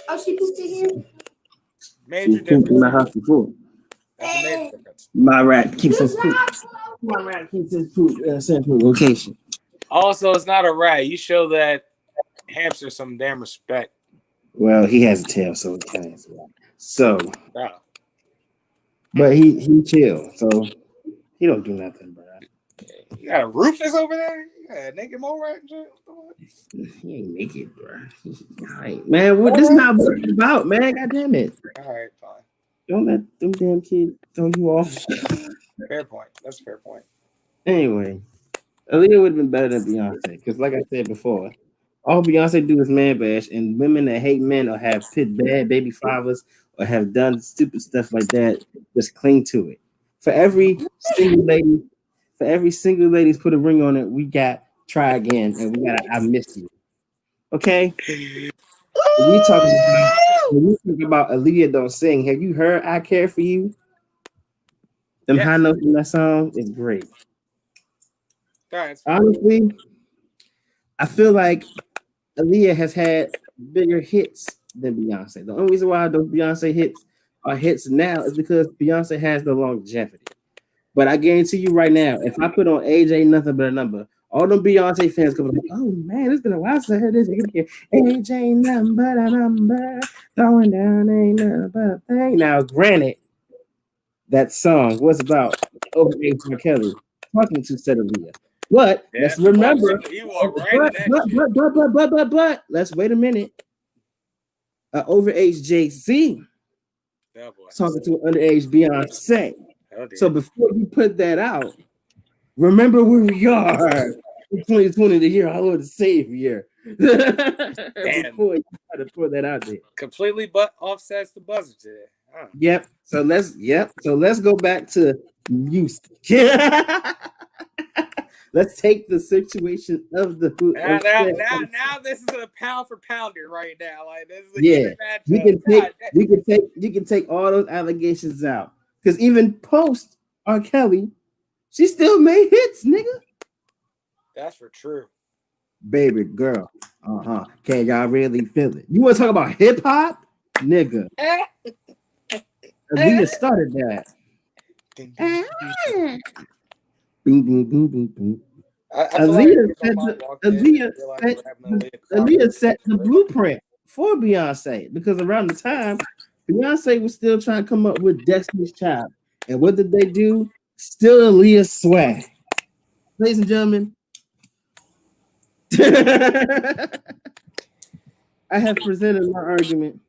Oh, she pooped in here? Major She pooped in my house before. That's a major difference. My rat keeps his poop. My rat keeps his poop in a central location. Also, it's not a rat. You show that hamster some damn respect. Well, he has a tail, so it counts. So, Oh. but he chill, so he don't do nothing, bro. You got a Rufus over there? You got a naked mole rat and shit? He ain't naked, bro. All right, man. What this not what it's about, man? God damn it! All right, fine. Don't let them damn kids throw you off. Fair point. That's a fair point. Anyway, Aaliyah would have been better than Beyonce because, like I said before, all Beyonce do is man bash, and women that hate men or have bad baby fathers or have done stupid stuff like that just cling to it. For every single lady's put a ring on it, we got try again, and we got I miss you. Okay. When we talk about Aaliyah don't sing, have you heard I Care for You? Them high notes in that song is great. Honestly, I feel like Aaliyah has had bigger hits than Beyonce. The only reason why those Beyonce hits are hits now is because Beyonce has the longevity. But I guarantee you right now, if I put on Age Ain't Nothing But a Number All them Beyonce fans come like, oh man, it's been a while since I heard this. Age ain't nothing but a number. Throwing down ain't nothing but a thing. Now, granted, that song was about overage R. Kelly talking to said Aaliyah. But let's remember, you are right in that but let's wait a minute. Overage Jay-Z talking to an underage Beyonce. So before you put that out, remember where we are in 2020, the year our Lord and Savior. Before you try to put that out there. Completely offsets the buzzer today. Huh. Yep. So let's go back to music. Let's take the situation of the now this is a pound for pounder right now. Like this is you can take all those allegations out. Because even post R. Kelly, she still made hits, nigga. That's for true. Baby girl. Can y'all really feel it? You want to talk about hip hop? Nigga. Aaliyah started that. Aaliyah set the blueprint for Beyonce because around the time Beyonce was still trying to come up with Destiny's Child. And what did they do? Still Aaliyah swag. Ladies and gentlemen, I have presented my argument.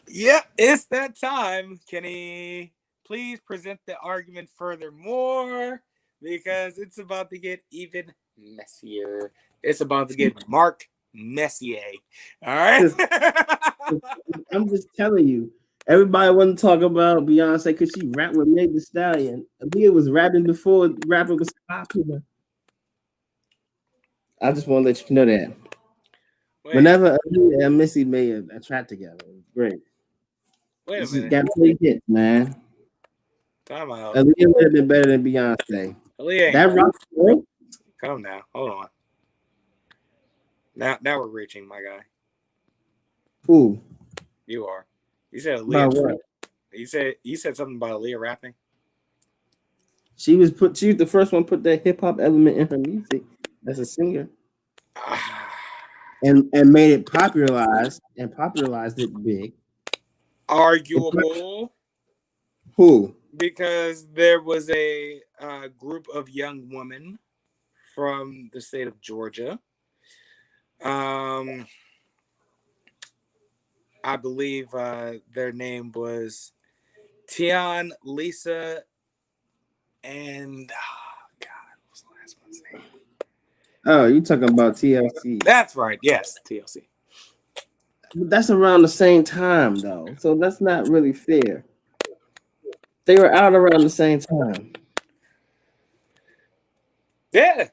Yep, it's that time. Kenny, please present the argument furthermore because it's about to get even messier. It's about to get Mark Messier. All right. I'm just telling you. Everybody want to talk about Beyonce because she rapped with Meg Thee Stallion. Aaliyah was rapping before rapping was popular. I just want to let you know that. Whenever Aaliyah and Missy made a track together, it was great. Wait a minute. Got to play hits, man. Time out. Aaliyah would have been better than Beyonce. Aaliyah that rock. Come now. Hold on. Now we're reaching, my guy. Who? You are. You said Aaliyah. About what? You said something about Aaliyah rapping. She was the first one put that hip hop element in her music as a singer. And made it popularized it big. Arguable. Who? Because there was a group of young women from the state of Georgia. I believe their name was Tian, Lisa, and God, what was the last one's name? Oh, you talking about TLC? That's right. Yes, TLC. That's around the same time, though, so that's not really fair. They were out around the same time. Yeah,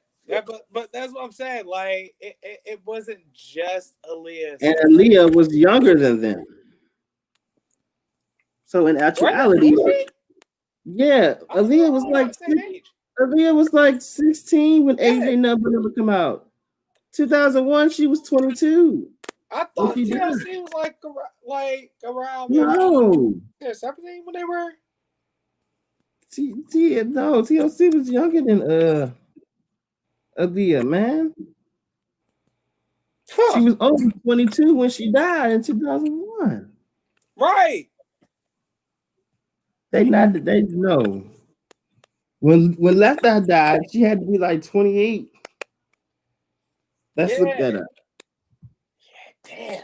but that's what I'm saying. Like, it wasn't just Aaliyah. And Aaliyah was younger than them. So in actuality, yeah, Aaliyah was like 16 when AJ Number come out. 2001, she was 22. I thought TLC was like around no 17 when they were. No, TLC was younger than Aaliyah, man. Huh. She was only 22 when she died in 2001. Right. They know. When Left Eye died, she had to be like 28. Let's look that up. Yeah, damn,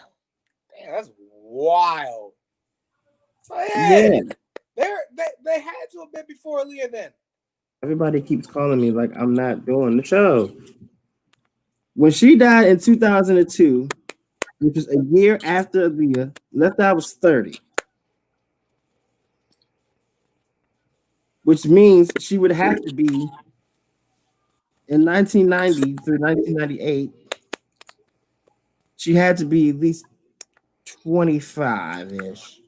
that's wild. So, yeah. They had to have been before Aaliyah then. Everybody keeps calling me like I'm not doing the show. When she died in 2002, which was a year after Aaliyah, Left Eye was 30. Which means she would have to be in 1990 through 1998. She had to be at least 25-ish.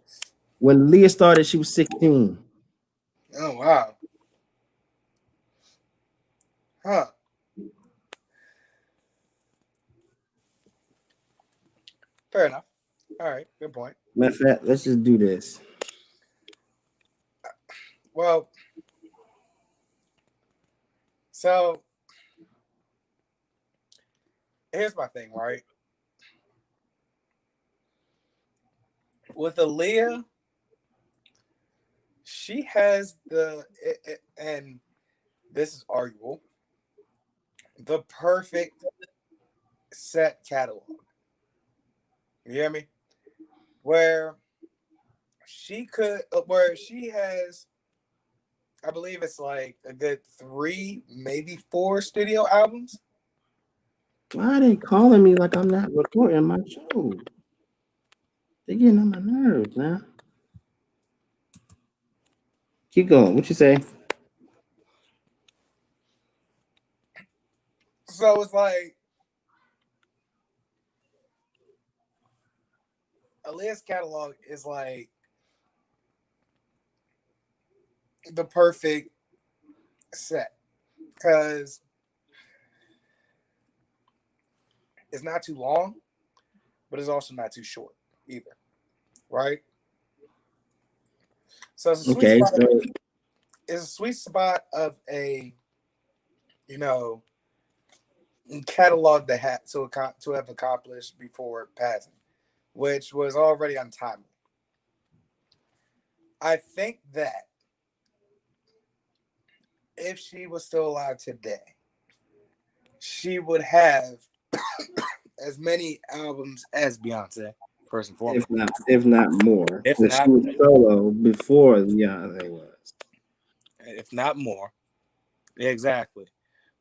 When Leah started, she was 16. Oh, wow. Huh. Fair enough. All right. Good point. Matter of fact, let's just do this. Well, so here's my thing, right? With Aaliyah, she has and this is arguable, the perfect set catalog. You hear me? Where she has, I believe it's like a good 3, maybe 4 studio albums. Why are they calling me like I'm not recording my show? They're getting on my nerves, man. Keep going. What you say? So it's like Aaliyah's catalog is like the perfect set because it's not too long, but it's also not too short either, right? So it's a sweet spot. It's a sweet spot of a, catalog that had to have accomplished before passing, which was already untimely. I think that if she was still alive today, she would have as many albums as Beyonce, first and foremost. If not more. If she was solo before Beyonce was. If not more. Exactly.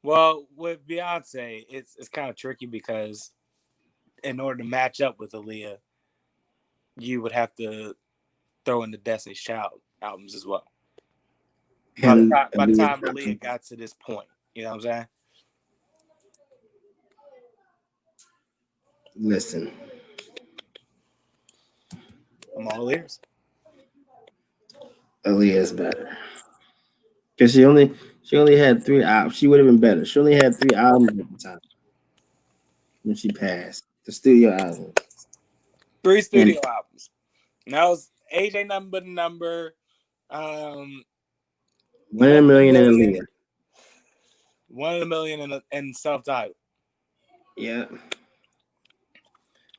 Well, with Beyonce, it's kind of tricky because in order to match up with Aaliyah, you would have to throw in the Destiny's Child albums as well. By the time Aaliyah got to this point, you know what I'm saying? Listen. I'm all ears. Aaliyah's better. Because she only had 3 albums. She would have been better. She only had 3 albums at the time when she passed. The studio albums. 3 studio albums. And that was AJ Number to Number. 1 in a Million in Aaliyah. 1 in a Million in self-titled. Yeah.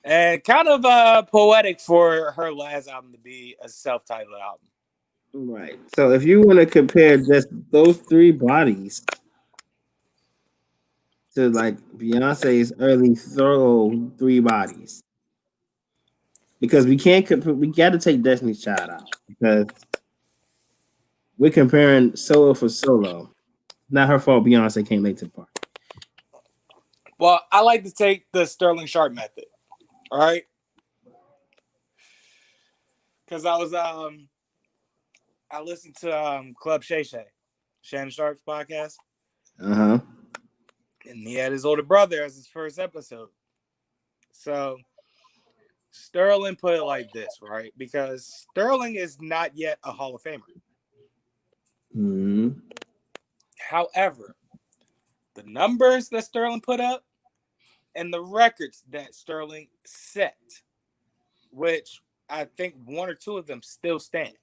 And kind of poetic for her last album to be a self-titled album. Right. So if you want to compare just those 3 bodies to like Beyonce's early thorough 3 bodies, because we can't we got to take Destiny's Child out because we're comparing solo for solo. Not her fault. Beyonce came late to the party. Well, I like to take the Sterling Sharp method. All right. Because I listened to Club Shay Shay, Shannon Sharp's podcast. And he had his older brother as his first episode. So Sterling put it like this, right? Because Sterling is not yet a Hall of Famer. Mm-hmm. However, the numbers that Sterling put up and the records that Sterling set, which I think 1 or 2 of them still stand,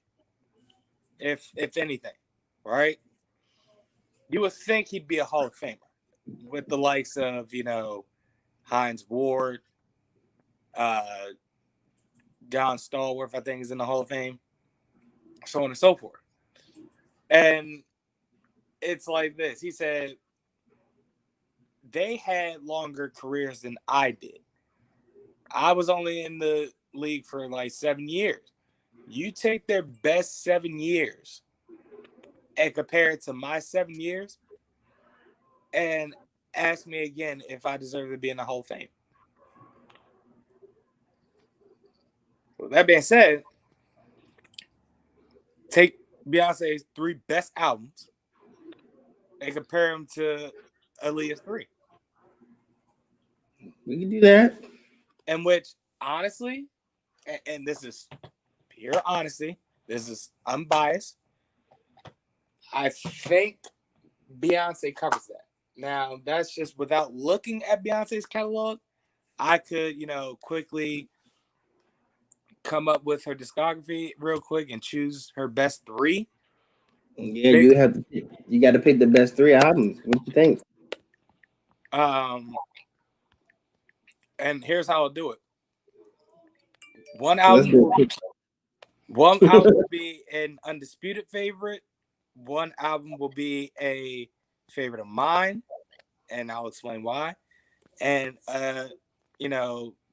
if anything, right? You would think he'd be a Hall of Famer with the likes of, Hines Ward, John Stallworth, I think is in the Hall of Fame, so on and so forth. And it's like this. He said, they had longer careers than I did. I was only in the league for like 7 years. You take their best 7 years and compare it to my 7 years and ask me again if I deserve to be in the Hall of Fame. With that being said, take Beyonce's 3 best albums and compare them to Aaliyah's 3. We can do that. In which, honestly, and this is pure honesty, this is unbiased, I think Beyonce covers that. Now, that's just without looking at Beyonce's catalog. I could, quickly come up with her discography real quick and choose her best 3. Yeah, you got to pick the best 3 albums. What you think? And here's how I'll do it. One album will be an undisputed favorite. One album will be a favorite of mine, and I'll explain why. And the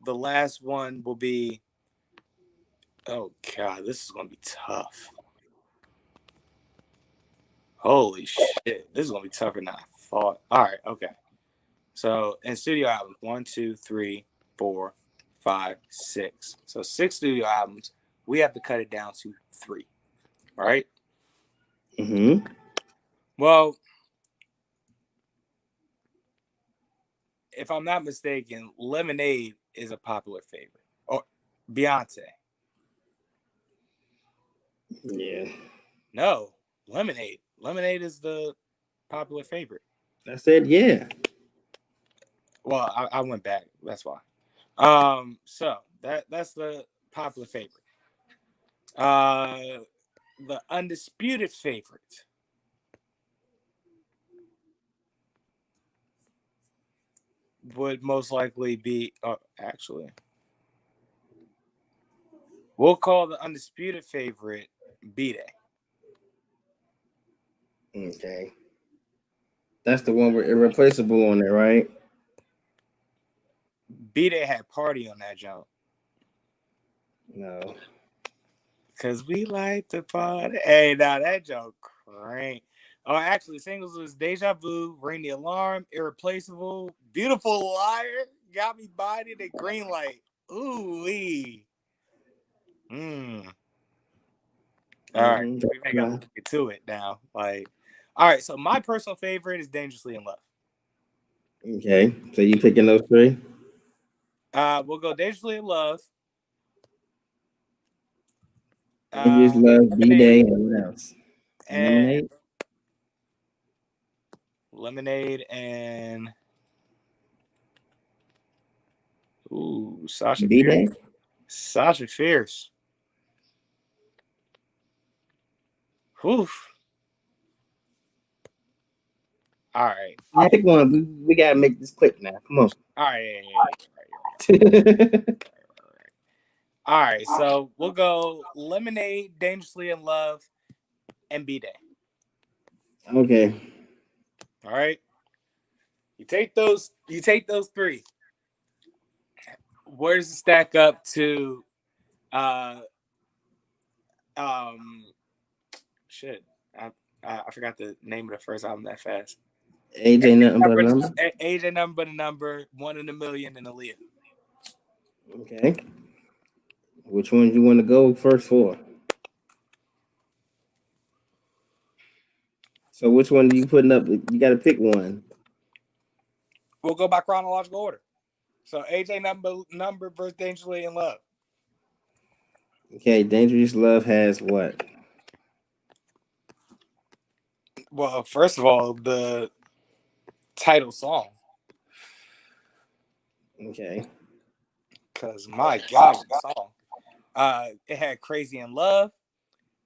last one will be. Oh God, this is gonna be tough. Holy shit, this is gonna be tougher than I thought. All right, okay. So in studio albums, 1, 2, 3, 4, 5, 6. So 6 studio albums. We have to cut it down to 3. All right. Mm-hmm. Well, if I'm not mistaken, Lemonade is a popular favorite. Or Beyoncé. Yeah. No, Lemonade. Lemonade is the popular favorite. I said yeah. Well, I went back. That's why. So that's the popular favorite. The undisputed favorite would most likely be. Actually, we'll call the undisputed favorite B-Day. Okay. That's the one with Irreplaceable on there, right? B-Day had Party on that jump. No. Cause we like to party. Hey, now that joke crank. Oh, actually, singles was Deja Vu, Ring the Alarm, Irreplaceable, Beautiful Liar, Got Me Bodied, and Green Light. Ooh-wee. All right, we may gotta get to it now. All right, so my personal favorite is Dangerously in Love. Okay, so you picking those 3? We'll go Dangerously in Love. Dangerous Love, B-Day, and what else? And Lemonade and Sasha B-Day? Fierce. Sasha Fierce. Oof. All right. Pick one. We gotta make this quick now. Come on. All right. All right. So we'll go Lemonade, Dangerously in Love, and B-Day. Okay. All right. You take those 3. Where does it stack up to shit. I forgot the name of the first album that fast. AJ Nothing But a Number. AJ Nothing But a Number, 1 in a Million, and Aaliyah. Okay. Which one do you want to go first for? So which one do you putting up? You got to pick one. We'll go by chronological order. So AJ Number versus Dangerously in Love. Okay, Dangerous Love has what? Well, first of all, the title song. Okay. Because my God, the song. It had Crazy in Love.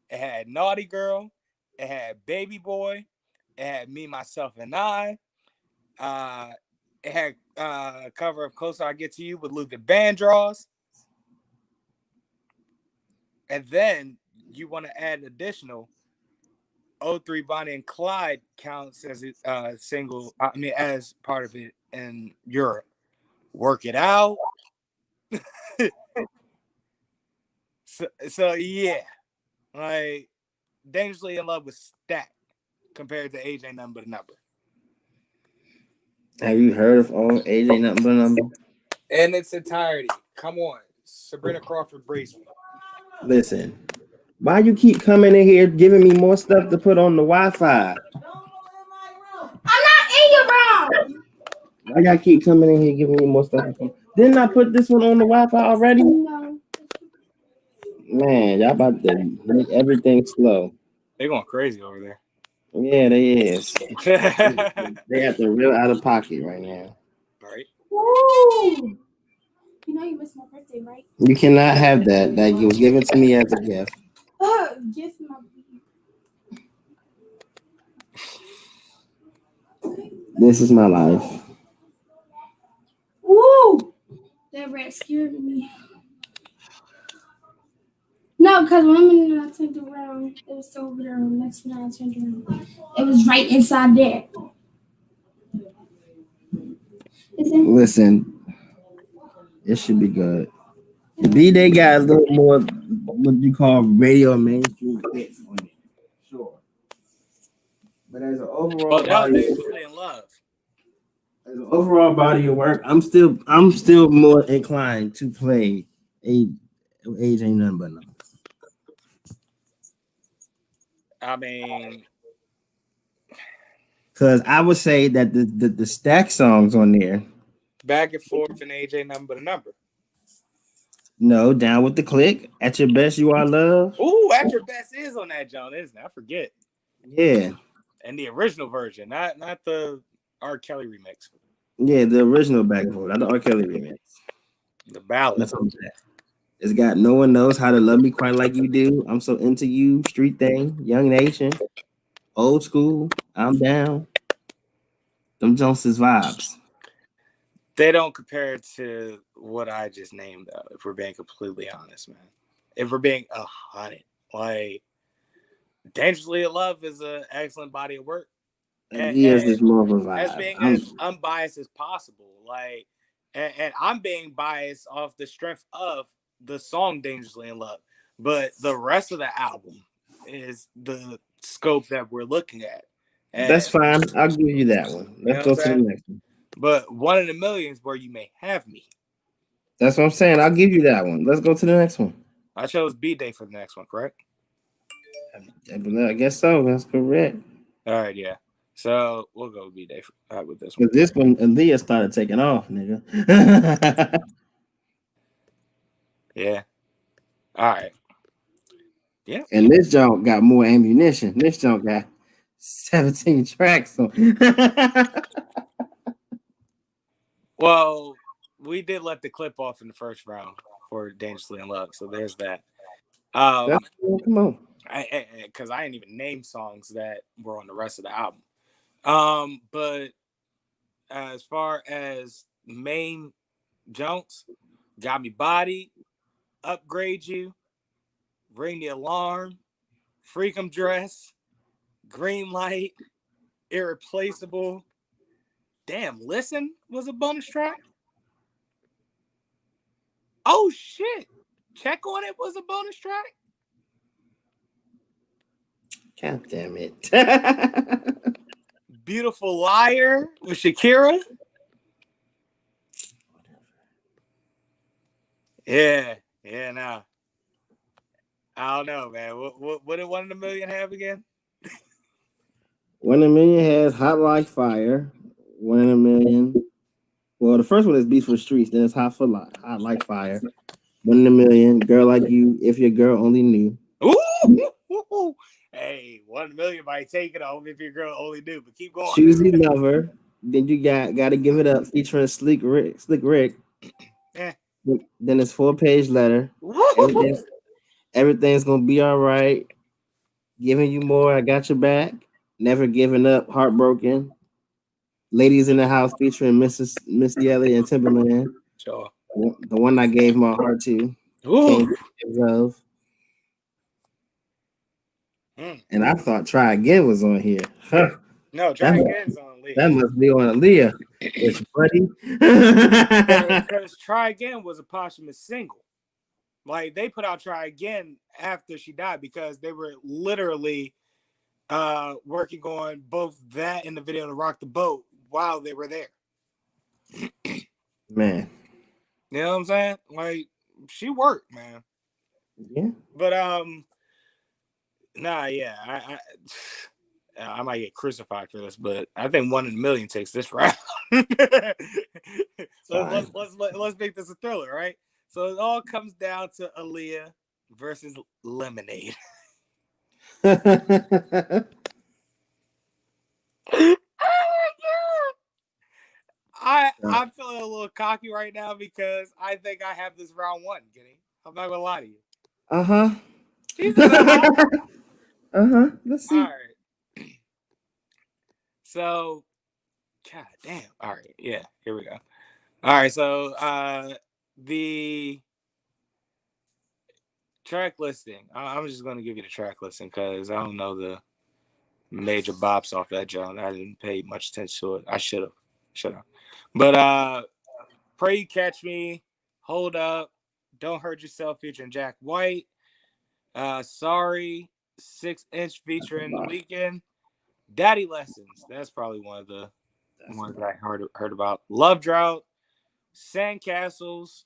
It had Naughty Girl. It had Baby Boy. It had Me, Myself, and I. It had a cover of Closer I Get to You with Luther Vandross. And then you want to add an additional 03 Bonnie and Clyde counts as a single, as part of it in Europe. Work It Out. so yeah. Dangerously in Love was stacked compared to AJ Nothing But a Number. Have you heard of all AJ Nothing But a Number? In its entirety. Come on. Sabrina Crawford, brace me. Listen. Why you keep coming in here giving me more stuff to put on the Wi-Fi? I'm not in your room. Why y'all keep coming in here giving me more stuff? Didn't I put this one on the Wi-Fi already? No. Man, y'all about to make everything slow. They're going crazy over there. Yeah, they is. They have to real out of pocket right now. Right. Woo! You know you missed my birthday, right? You cannot have that. That was given to me as a gift. Gift my. This is my life. Woo! That rat scared me. No, because when I turned around, it was still over there. Next when I turned around, it was right inside there. Listen, it should be good. B-Day got a little more what you call radio mainstream hits on it. Sure. But as an overall Dangerously in Love. As an overall body of work, I'm still more inclined to play Age Ain't Nothing But Number. I mean, because I would say that the stack songs on there, Back and Forth and Age Ain't Nothing But a Number. No, Down with the Click, At Your Best You Are Love. Ooh, At Your Best is on that, John, isn't it? I forget. Yeah. And the original version, not the R. Kelly remix. Yeah, the original Back and Forth, not the R. Kelly remix. The ballad. That's what it's got No One Knows How to Love Me Quite Like You Do, I'm So Into You, Street Thing, Young Nation, Old School, I'm Down. Them Joneses vibes. They don't compare to what I just named, though, if we're being completely honest, man. If we're being 100, like, Dangerously in Love is an excellent body of work. And is more of a vibe. As being as unbiased as possible. Like, and I'm being biased off the strength of the song Dangerously in Love. But the rest of the album is the scope that we're looking at. And, that's fine. I'll give you that one. Let's go to the next one. But One in a Million is Where You May Have Me. That's what I'm saying. I'll give you that one. Let's go to the next one. I chose B-Day for the next one, correct? I guess so. That's correct. All right, yeah. So we'll go B-Day with this one. With this one, Aaliyah started taking off, nigga. Yeah. All right. Yeah. And this junk got more ammunition. This junk got 17 tracks on. Well, we did let the clip off in the first round for Dangerously in Love, so there's that. Come on. Because I didn't even name songs that were on the rest of the album. But as far as main Jones, Got Me Body, Upgrade You, Ring the Alarm, Freakum Dress, Green Light, Irreplaceable. Damn, Listen was a bonus track. Oh shit. Check on It was a bonus track. God damn it. Beautiful Liar with Shakira. Yeah, nah. I don't know, man. What did One in a Million have again? One in a Million has Hot Like Fire. One in a Million. Well, the first one is Beats for the Streets. Then it's Hot Like Fire. One in a Million. Girl Like You. If Your Girl Only Knew. Ooh. Hey, 1 in a Million might take it off if your girl only knew. But keep going. Choosy Lover. Then you got to Give It Up featuring Slick Rick. Yeah. Then it's 4-page letter. Everything's gonna be all right. Giving You More. I Got Your Back. Never Giving Up. Heartbroken. Ladies in the House featuring Missy Elliott and Timberland. Sure. The One I Gave My Heart To. Love. And I thought Try Again was on here. Huh. No, Try Again's on Aaliyah. That must be on Aaliyah. It's funny. Because Try Again was a posthumous single. Like, they put out Try Again after she died because they were literally working on both that and the video to Rock the Boat while they were there. Man. You know what I'm saying? Like, she worked, man. Yeah. But I might get crucified for this, but I think 1 in a Million takes this round. Let's make this a thriller, right? So it all comes down to Aaliyah versus Lemonade. Oh my God. I'm feeling a little cocky right now because I think I have this round one, Getty. I'm not gonna lie to you. Let's see. All right. So, God damn. All right. Yeah, here we go. All right. So, the track listing. I'm just going to give you the track listing because I don't know the major bops off that John. I didn't pay much attention to it. I should have. But Pray You Catch Me, Hold Up, Don't Hurt Yourself featuring Jack White, Sorry, 6-inch featuring The Weeknd, Daddy Lessons. That's probably one of the ones that I heard about. Love Drought, Sandcastles,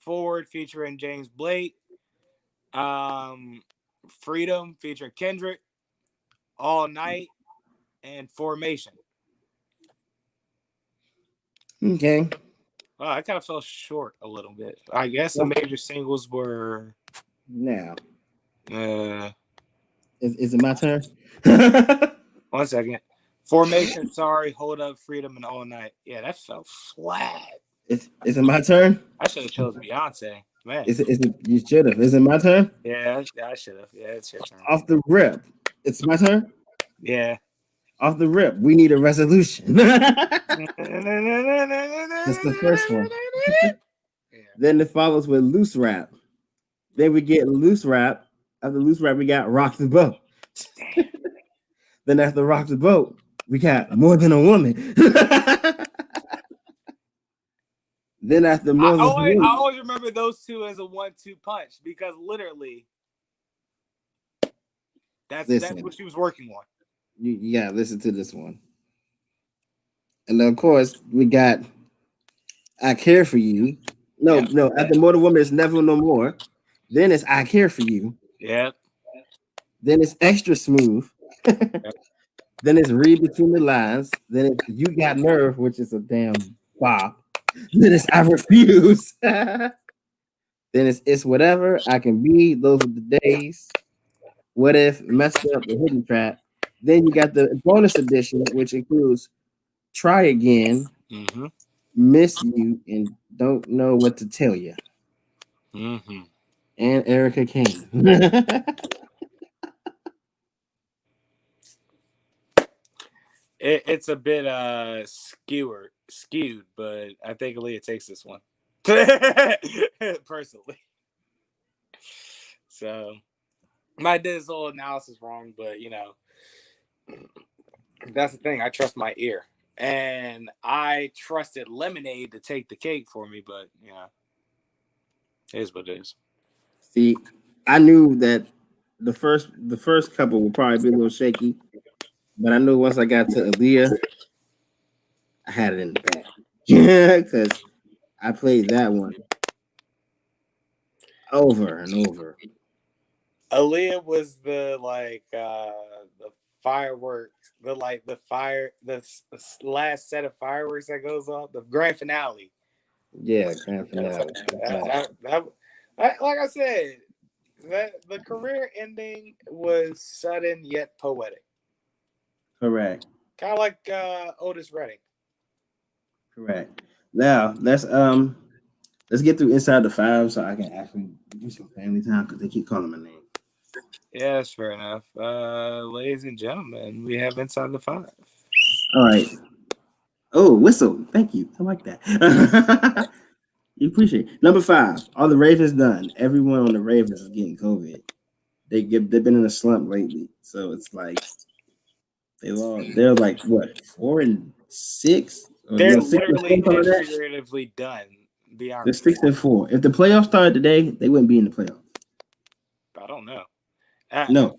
Forward featuring James Blake, Freedom featuring Kendrick, All Night, and Formation. Okay. Well, I kind of fell short a little bit. I guess the major singles were. Now. Is it my turn? 1 second. Formation, Sorry, Hold Up, Freedom, and All Night. Yeah, that fell flat. Is it my turn? I should have chosen Beyonce. Man. Is it, you should have. Is it my turn? Yeah, I should have. Yeah, it's your turn. Off the rip. It's my turn? Yeah. Off the rip. We need a resolution. That's the first one. Then it follows with Loose Rap. Then we get Loose Rap. After Loose Rap, we got Rock the Boat. Then after Rock the Boat, we got More Than a Woman. Then after More Than a Woman, I always remember those two as a 1-2 punch because literally that's what she was working on. You gotta listen to this one. And of course, we got I Care For You. No, after More Than a Woman, it's Never No More. Then it's I Care For You. Yep. Then it's Extra Smooth. Then it's Read Between the Lines. Then it's You Got Nerve, which is a damn bop. Then it's I Refuse. Then it's Whatever I Can Be. Those are the Days. What If, Messed Up, The Hidden Track. Then you got the bonus edition, which includes Try Again, Miss You, and Don't Know What to Tell You. And Erica Kane. It's a bit skewed, but I think Aaliyah takes this one. Personally. So I did this whole analysis wrong, but that's the thing. I trust my ear. And I trusted Lemonade to take the cake for me, but it is what it is. See, I knew that the first couple would probably be a little shaky, but I knew once I got to Aaliyah, I had it in the bag. Yeah, because I played that one over and over. Aaliyah was the fireworks, the last set of fireworks that goes off, the grand finale. Yeah, grand finale. Like I said, the career ending was sudden yet poetic. Correct. Kind of like Otis Redding. Correct. Now let's get through Inside the Five so I can actually do some family time because they keep calling my name. Yeah, that's fair enough. Ladies and gentlemen, we have Inside the Five. All right. Oh, whistle. Thank you. I like that. You appreciate it. Number 5. All the Ravens done. Everyone on the Ravens is getting COVID. They've been in a slump lately. So it's like they're like what, 4-6? They're literally and figuratively done. They're 6-4. If the playoffs started today, they wouldn't be in the playoffs. I don't know. No,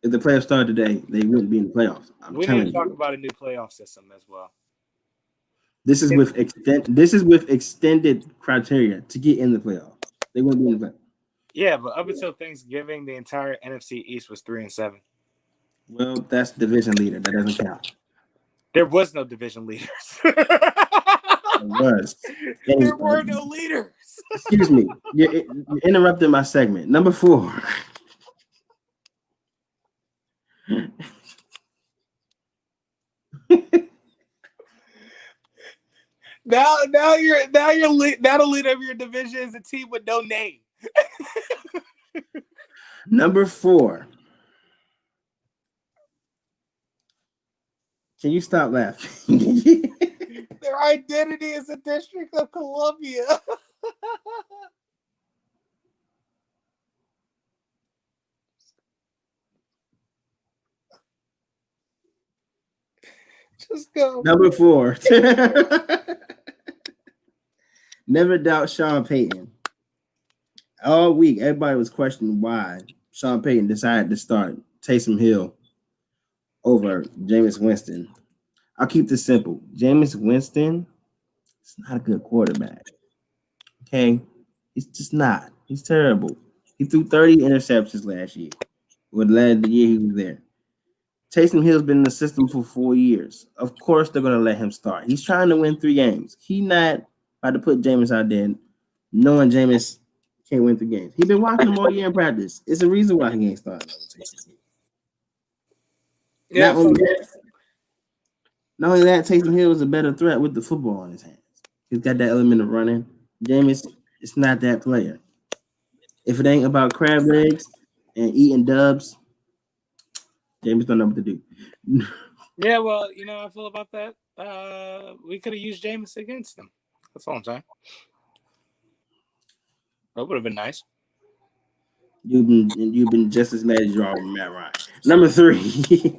if the playoffs started today, they wouldn't be in the playoffs. We need to talk about a new playoff system as well. This is with extended criteria to get in the playoffs. They wouldn't be in the playoffs. Yeah, but up until Thanksgiving, the entire NFC East was 3-7. Well, that's division leader. That doesn't count. There was no division leaders. There were no leaders. Excuse me. You're interrupting my segment. Number 4. Now the leader of your division is a team with no name. Number 4. Can you stop laughing? Their identity is the District of Columbia. Just go. Number 4. Never doubt Sean Payton. All week, everybody was questioning why Sean Payton decided to start Taysom Hill over Jameis Winston. I'll keep this simple. Jameis Winston is not a good quarterback. Okay? He's just not. He's terrible. He threw 30 interceptions last year. Or the year he was there. Taysom Hill's been in the system for 4 years. Of course, they're going to let him start. He's trying to win 3 games. He not about to put Jameis out there knowing Jameis can't win 3 games. He's been watching him all year in practice. It's a reason why he ain't starting. Yeah, not only that, Taysom Hill is a better threat with the football in his hands. He's got that element of running. Jameis is not that player. If it ain't about crab legs and eating dubs, Jameis don't know what to do. Yeah, well, you know how I feel about that. We could have used Jameis against them. That's all I'm saying. That would have been nice. You've been just as mad as you are with Matt Ryan. Number 3,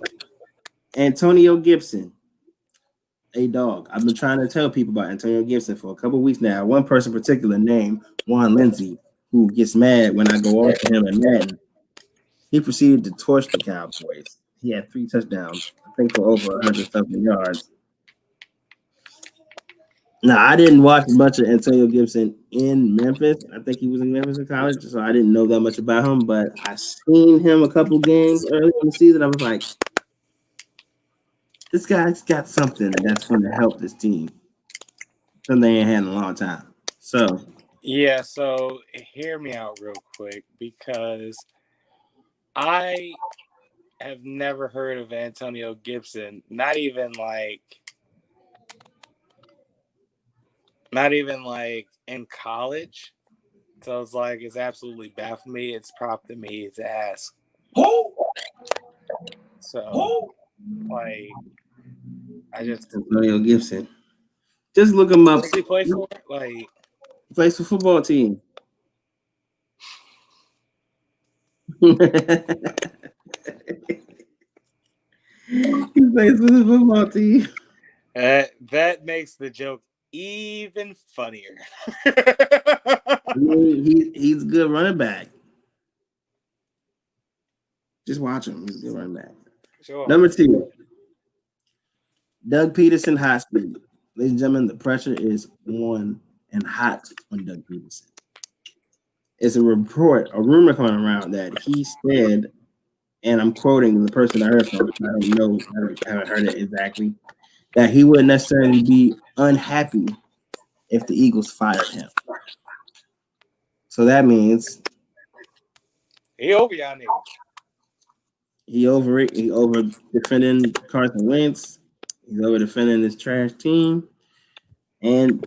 Antonio Gibson. A dog. I've been trying to tell people about Antonio Gibson for a couple of weeks now. One person in particular named Juan Lindsay, who gets mad when I go off to him and Madden. He proceeded to torch the Cowboys. He had 3 touchdowns, I think for over 100-something yards. Now, I didn't watch much of Antonio Gibson in Memphis. I think he was in Memphis in college, so I didn't know that much about him. But I seen him a couple games early in the season. I was like, this guy's got something that's going to help this team. Something they ain't had in a long time. So, yeah, so hear me out real quick because I have never heard of Antonio Gibson, not even like in college. So it's like it's absolutely baffled me. It's prompted me to ask. So like I just Antonio Gibson. Just look him up. What's he play for? Like he plays for football team. He plays for the football team. That makes the joke even funnier. He's a good running back. Just watch him. He's a good running back. Sure. Number 2, Doug Peterson hot streak. Ladies and gentlemen, the pressure is on and hot on Doug Peterson. It's a rumor coming around that he said, and I'm quoting the person I heard from, I don't know, I haven't heard it exactly, that he wouldn't necessarily be unhappy if the Eagles fired him. So that means he over y'all niggas. He over defending Carson Wentz. He's over defending this trash team. And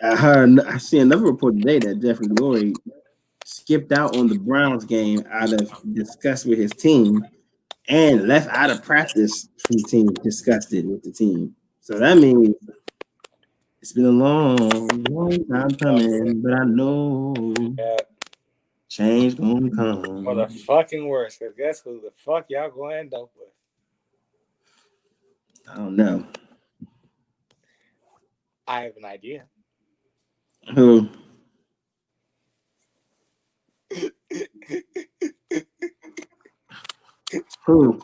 I see another report today that Jeffrey Lurie skipped out on the Browns game out of disgust with his team and left out of practice from the team, disgusted with the team. So that means it's been a long, long time coming, but I know change gonna come. For the fucking worst, because guess who the fuck y'all gonna end up with? I don't know. I have an idea. Who? Who?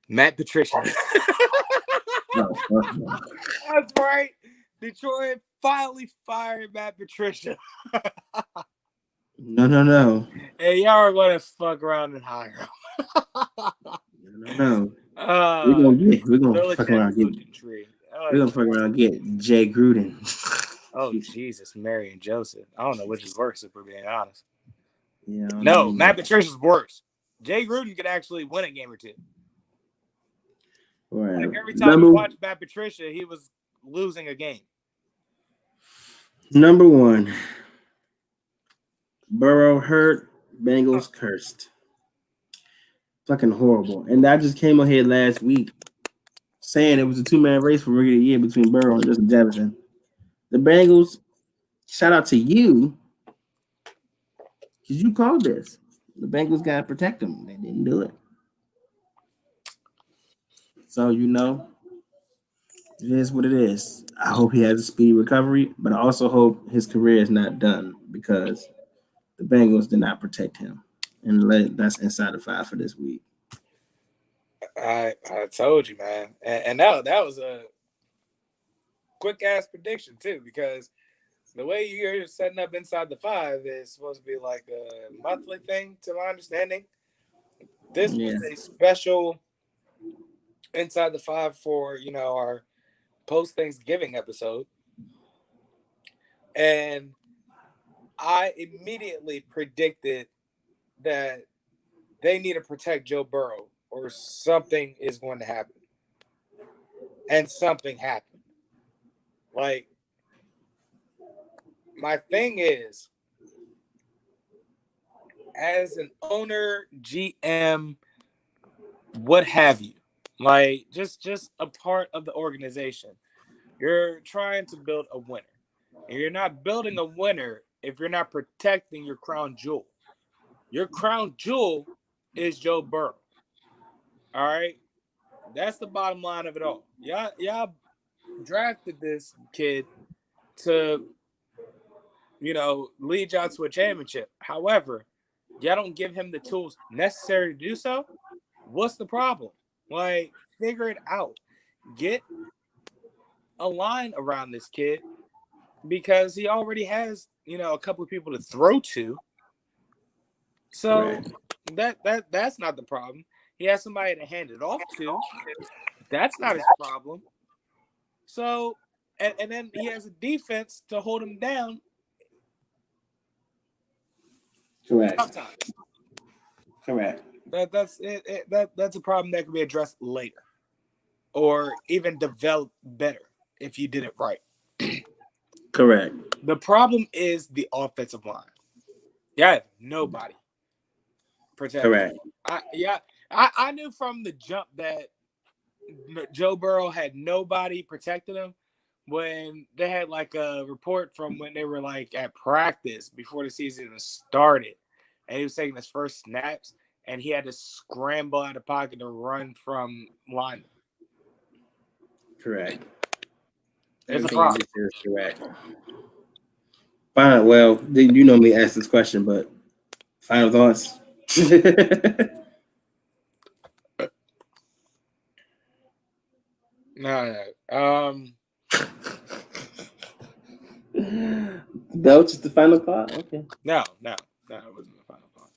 Matt Patricia. No, That's right. Detroit finally fired Matt Patricia. No. Hey, y'all are going to fuck around and hire him. No. We're gonna fuck around and get Jay Gruden. Oh, Jesus, Mary and Joseph. I don't know which is worse, if we're being honest. Yeah, no, Matt Patricia's worse. Jay Gruden could actually win a game or two. Right. Like every time we watched Matt Patricia, he was losing a game. Number 1. Burrow hurt, Bengals cursed. Fucking horrible. And I just came on here last week saying it was a 2-man race for Rookie of the Year between Burrow and Justin Jefferson. the Bengals, shout out to you, because you called this. The Bengals got to protect them. They didn't do it. So, it is what it is. I hope he has a speedy recovery, but I also hope his career is not done because the Bengals did not protect him. And that's inside the 5 for this week. I told you, man. And that was a quick ass prediction too, because the way you're setting up inside the 5 is supposed to be like a monthly thing, to my understanding. This was a special inside the 5 for our post Thanksgiving episode, and I immediately predicted that they need to protect Joe Burrow or something is going to happen, and something happened. Like, my thing is, as an owner, GM, what have you, like just a part of the organization, you're trying to build a winner, and you're not building a winner if you're not protecting your crown jewel. Your crown jewel is Joe Burrow. All right, that's the bottom line of it all. Y'all drafted this kid to lead y'all to a championship. However, y'all don't give him the tools necessary to do so. What's the problem? Like, figure it out. Get a line around this kid, because he already has, a couple of people to throw to. So that's not the problem. He has somebody to hand it off to. That's not his problem. So, and then he has a defense to hold him down. Correct. Sometimes. Correct. That's it. That's a problem that can be addressed later, or even developed better if you did it right. Correct. The problem is the offensive line. Yeah, nobody protected. Correct. I knew from the jump that Joe Burrow had nobody protecting him when they had like a report from when they were like at practice before the season started, and he was taking his first snaps, and he had to scramble out of pocket to run from linemen. Correct. It's a problem. Is correct. Fine. Well, you normally ask this question, but final thoughts. No. That was just the final thought. Okay. No, it wasn't the final thought.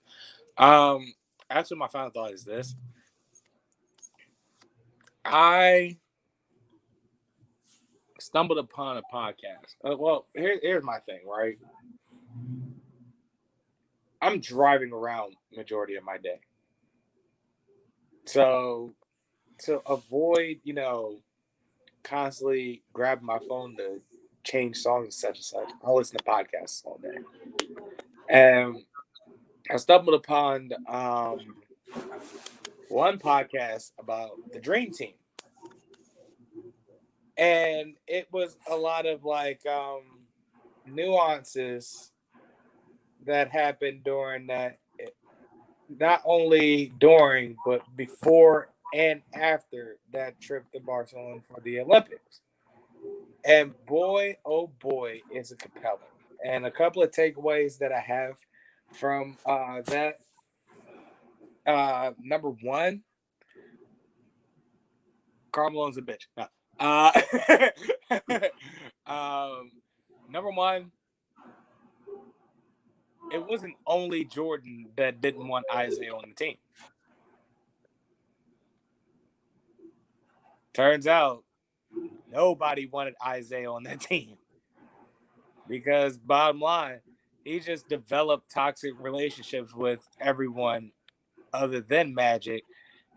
Actually, my final thought is this: I stumbled upon a podcast. Well, here's my thing, right? I'm driving around majority of my day, so to avoid, constantly grabbing my phone to change songs and such, I'll listen to podcasts all day. And I stumbled upon one podcast about the Dream Team. And it was a lot of like nuances that happened during that, not only during, but before and after that trip to Barcelona for the Olympics. And boy, oh boy, is it compelling. And a couple of takeaways that I have from that. Number one, Carmelo's a bitch. No. Number one, it wasn't only Jordan that didn't want Isaiah on the team. Turns out nobody wanted Isaiah on that team, because bottom line, he just developed toxic relationships with everyone other than Magic.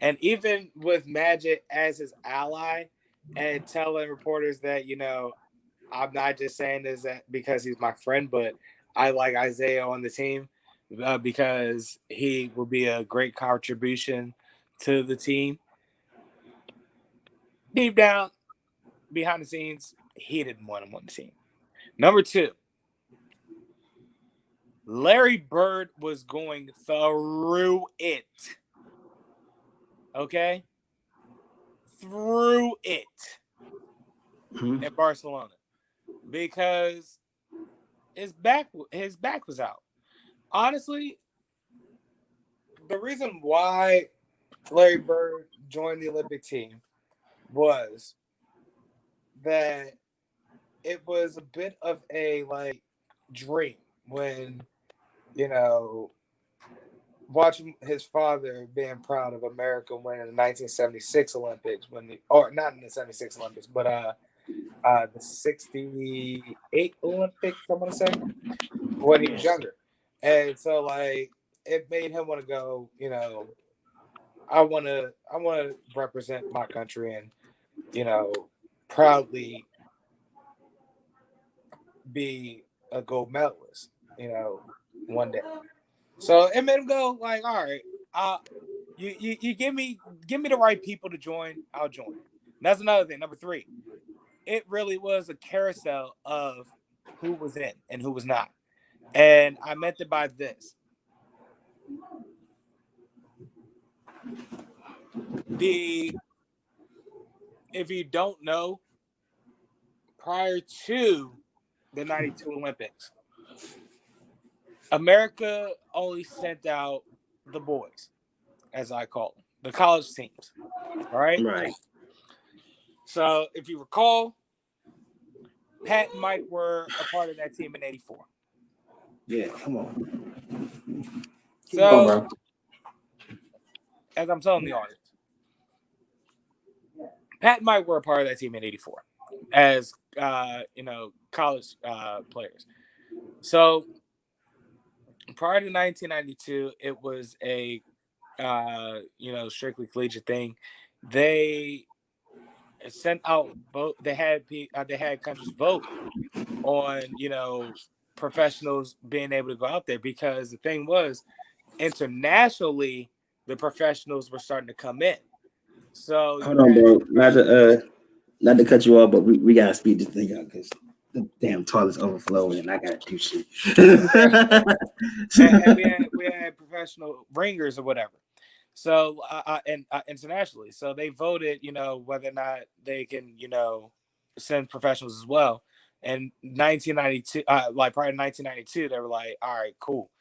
And even with Magic as his ally and telling reporters that, I'm not just saying this because he's my friend, but I like Isaiah on the team because he will be a great contribution to the team. Deep down, behind the scenes, he didn't want him on the team. Number 2, Larry Bird was going through it. Okay? Through it in Barcelona. Because his back was out. Honestly, the reason why Larry Bird joined the Olympic team was that it was a bit of a dream when, watching his father being proud of America winning the 1976 Olympics or not in the 76 Olympics, but the 68 Olympics, I'm gonna say, when he was younger. And so it made him want to go, I wanna represent my country and, proudly be a gold medalist, one day. So it made him go all right, you give me the right people to join, I'll join. And that's another thing. Number 3, it really was a carousel of who was in and who was not. And I meant it by this. If you don't know, prior to the 92 Olympics, America only sent out the boys, as I call them, the college teams. All right? Right. So if you recall, Pat and Mike were a part of that team in 84. Yeah, come on. So, as I'm telling the audience, Pat and Mike were a part of that team in 84 as, college players. So, prior to 1992, it was a, strictly collegiate thing. They sent out vote. They had countries vote on, professionals being able to go out there, because the thing was, internationally, the professionals were starting to come in. So hold on, bro. Not to cut you off, but we gotta speed this thing up because the damn toilet's overflowing and I gotta do shit. and we had professional ringers or whatever. So internationally, so they voted, whether or not they can, send professionals as well. And 1992, prior to 1992, they were like, all right, cool,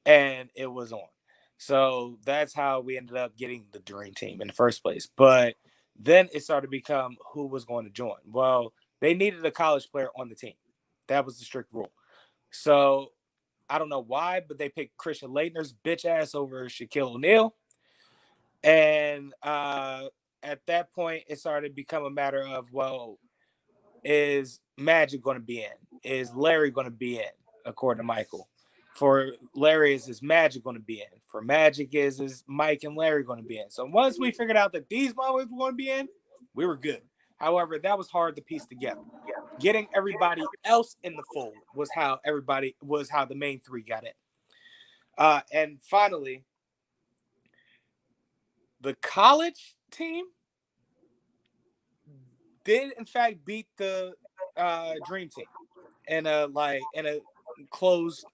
and it was on. So that's how we ended up getting the Dream Team in the first place. But then it started to become who was going to join. Well, they needed a college player on the team. That was the strict rule. So I don't know why, but they picked Christian Laettner's bitch ass over Shaquille O'Neal. And at that point, it started to become a matter of, well, is Magic going to be in? Is Larry going to be in, according to Michael? For Larry, is Magic going to be in? For Magic, is Mike and Larry going to be in? So once we figured out that these motherfuckers were going to be in, we were good. However, that was hard to piece together. Getting everybody else in the fold was how the main 3 got in. And finally, the college team did in fact beat the Dream Team in a closed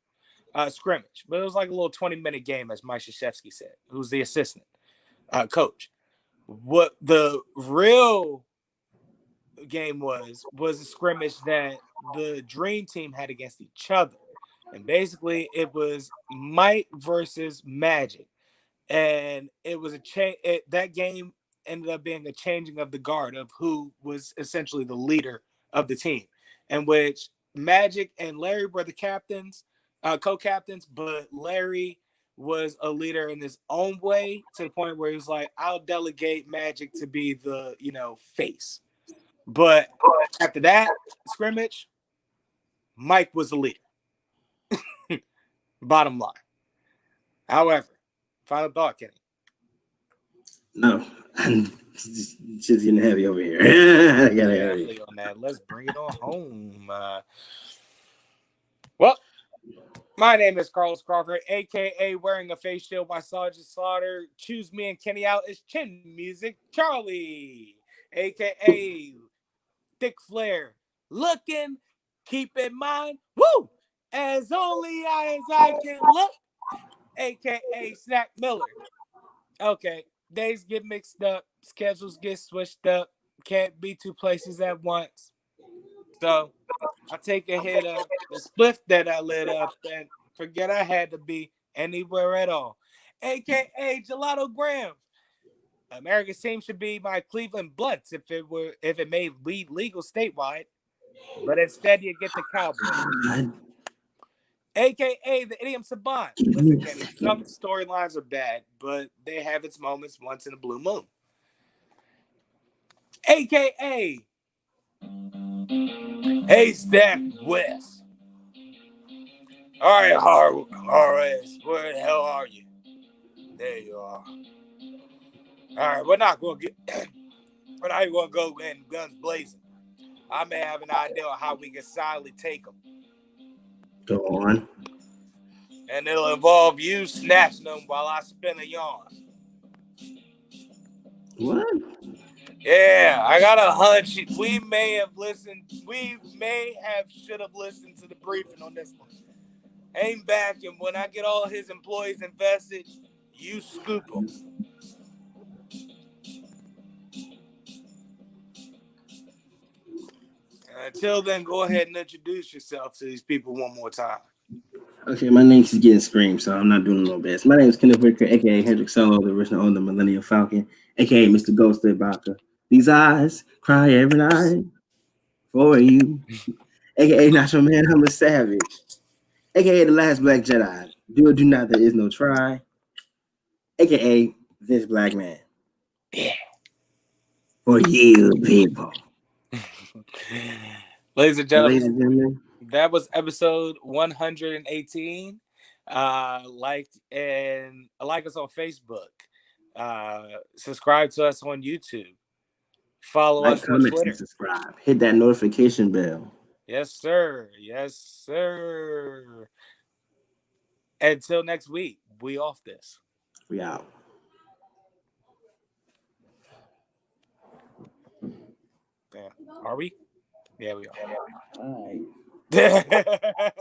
scrimmage, but it was like a little 20-minute game, as Mike Krzyzewski said, who's the assistant coach. What the real game was a scrimmage that the Dream Team had against each other, and basically it was Mike versus Magic, and it was that game ended up being a changing of the guard of who was essentially the leader of the team, in which Magic and Larry were the captains, co-captains, but Larry was a leader in his own way, to the point where he was like, I'll delegate Magic to be the, face. But after that scrimmage, Mike was the leader. Bottom line. However, final thought, Kenny. No, just getting heavy over here. I gotta heavy on that. Let's bring it on home. Well, my name is Carlos Crawford, aka wearing a face shield by Sergeant Slaughter. Choose me and Kenny out as Chin Music Charlie, aka Thick Flair, looking Keep in mind, woo, as only as I can look, a.k.a. Snack Miller. Okay, days get mixed up, schedules get switched up, can't be two places at once. So I take a hit of the spliff that I lit up and forget I had to be anywhere at all. A.k.a. Gelato Graham. America's team should be my Cleveland Blunts if it made weed legal statewide, but instead you get the Cowboys. AKA the idiom savant. Listen, Kenny, some storylines are bad, but they have its moments once in a blue moon. AKA Haystack West. All right, Horace, where the hell are you? There you are. All right, we're not even going to go in guns blazing. I may have an idea of how we can silently take them. Go on. And it'll involve you snatching them while I spin a yarn. What? Yeah, I got a hunch. We should have listened to the briefing on this one. Aim back, and when I get all his employees invested, you scoop them. Until then, go ahead and introduce yourself to these people one more time. Okay, my name is getting screamed, so I'm not doing no best. My name is Kenneth Whitaker, aka Hendrik Solo, the original owner of the Millennium Falcon, aka Mr. Ghost Baka. These eyes cry every night for you, aka National Man, I'm a savage, aka the last Black Jedi. Do or do not, there is no try, aka this Black Man. Yeah. For you people. Ladies and gentlemen, that was episode 118. Like us on Facebook. Subscribe to us on YouTube. Follow us on Twitter. And subscribe. Hit that notification bell. Yes, sir. Yes, sir. Until next week, we off this. We out. Damn. Are we? Yeah, we are. All right.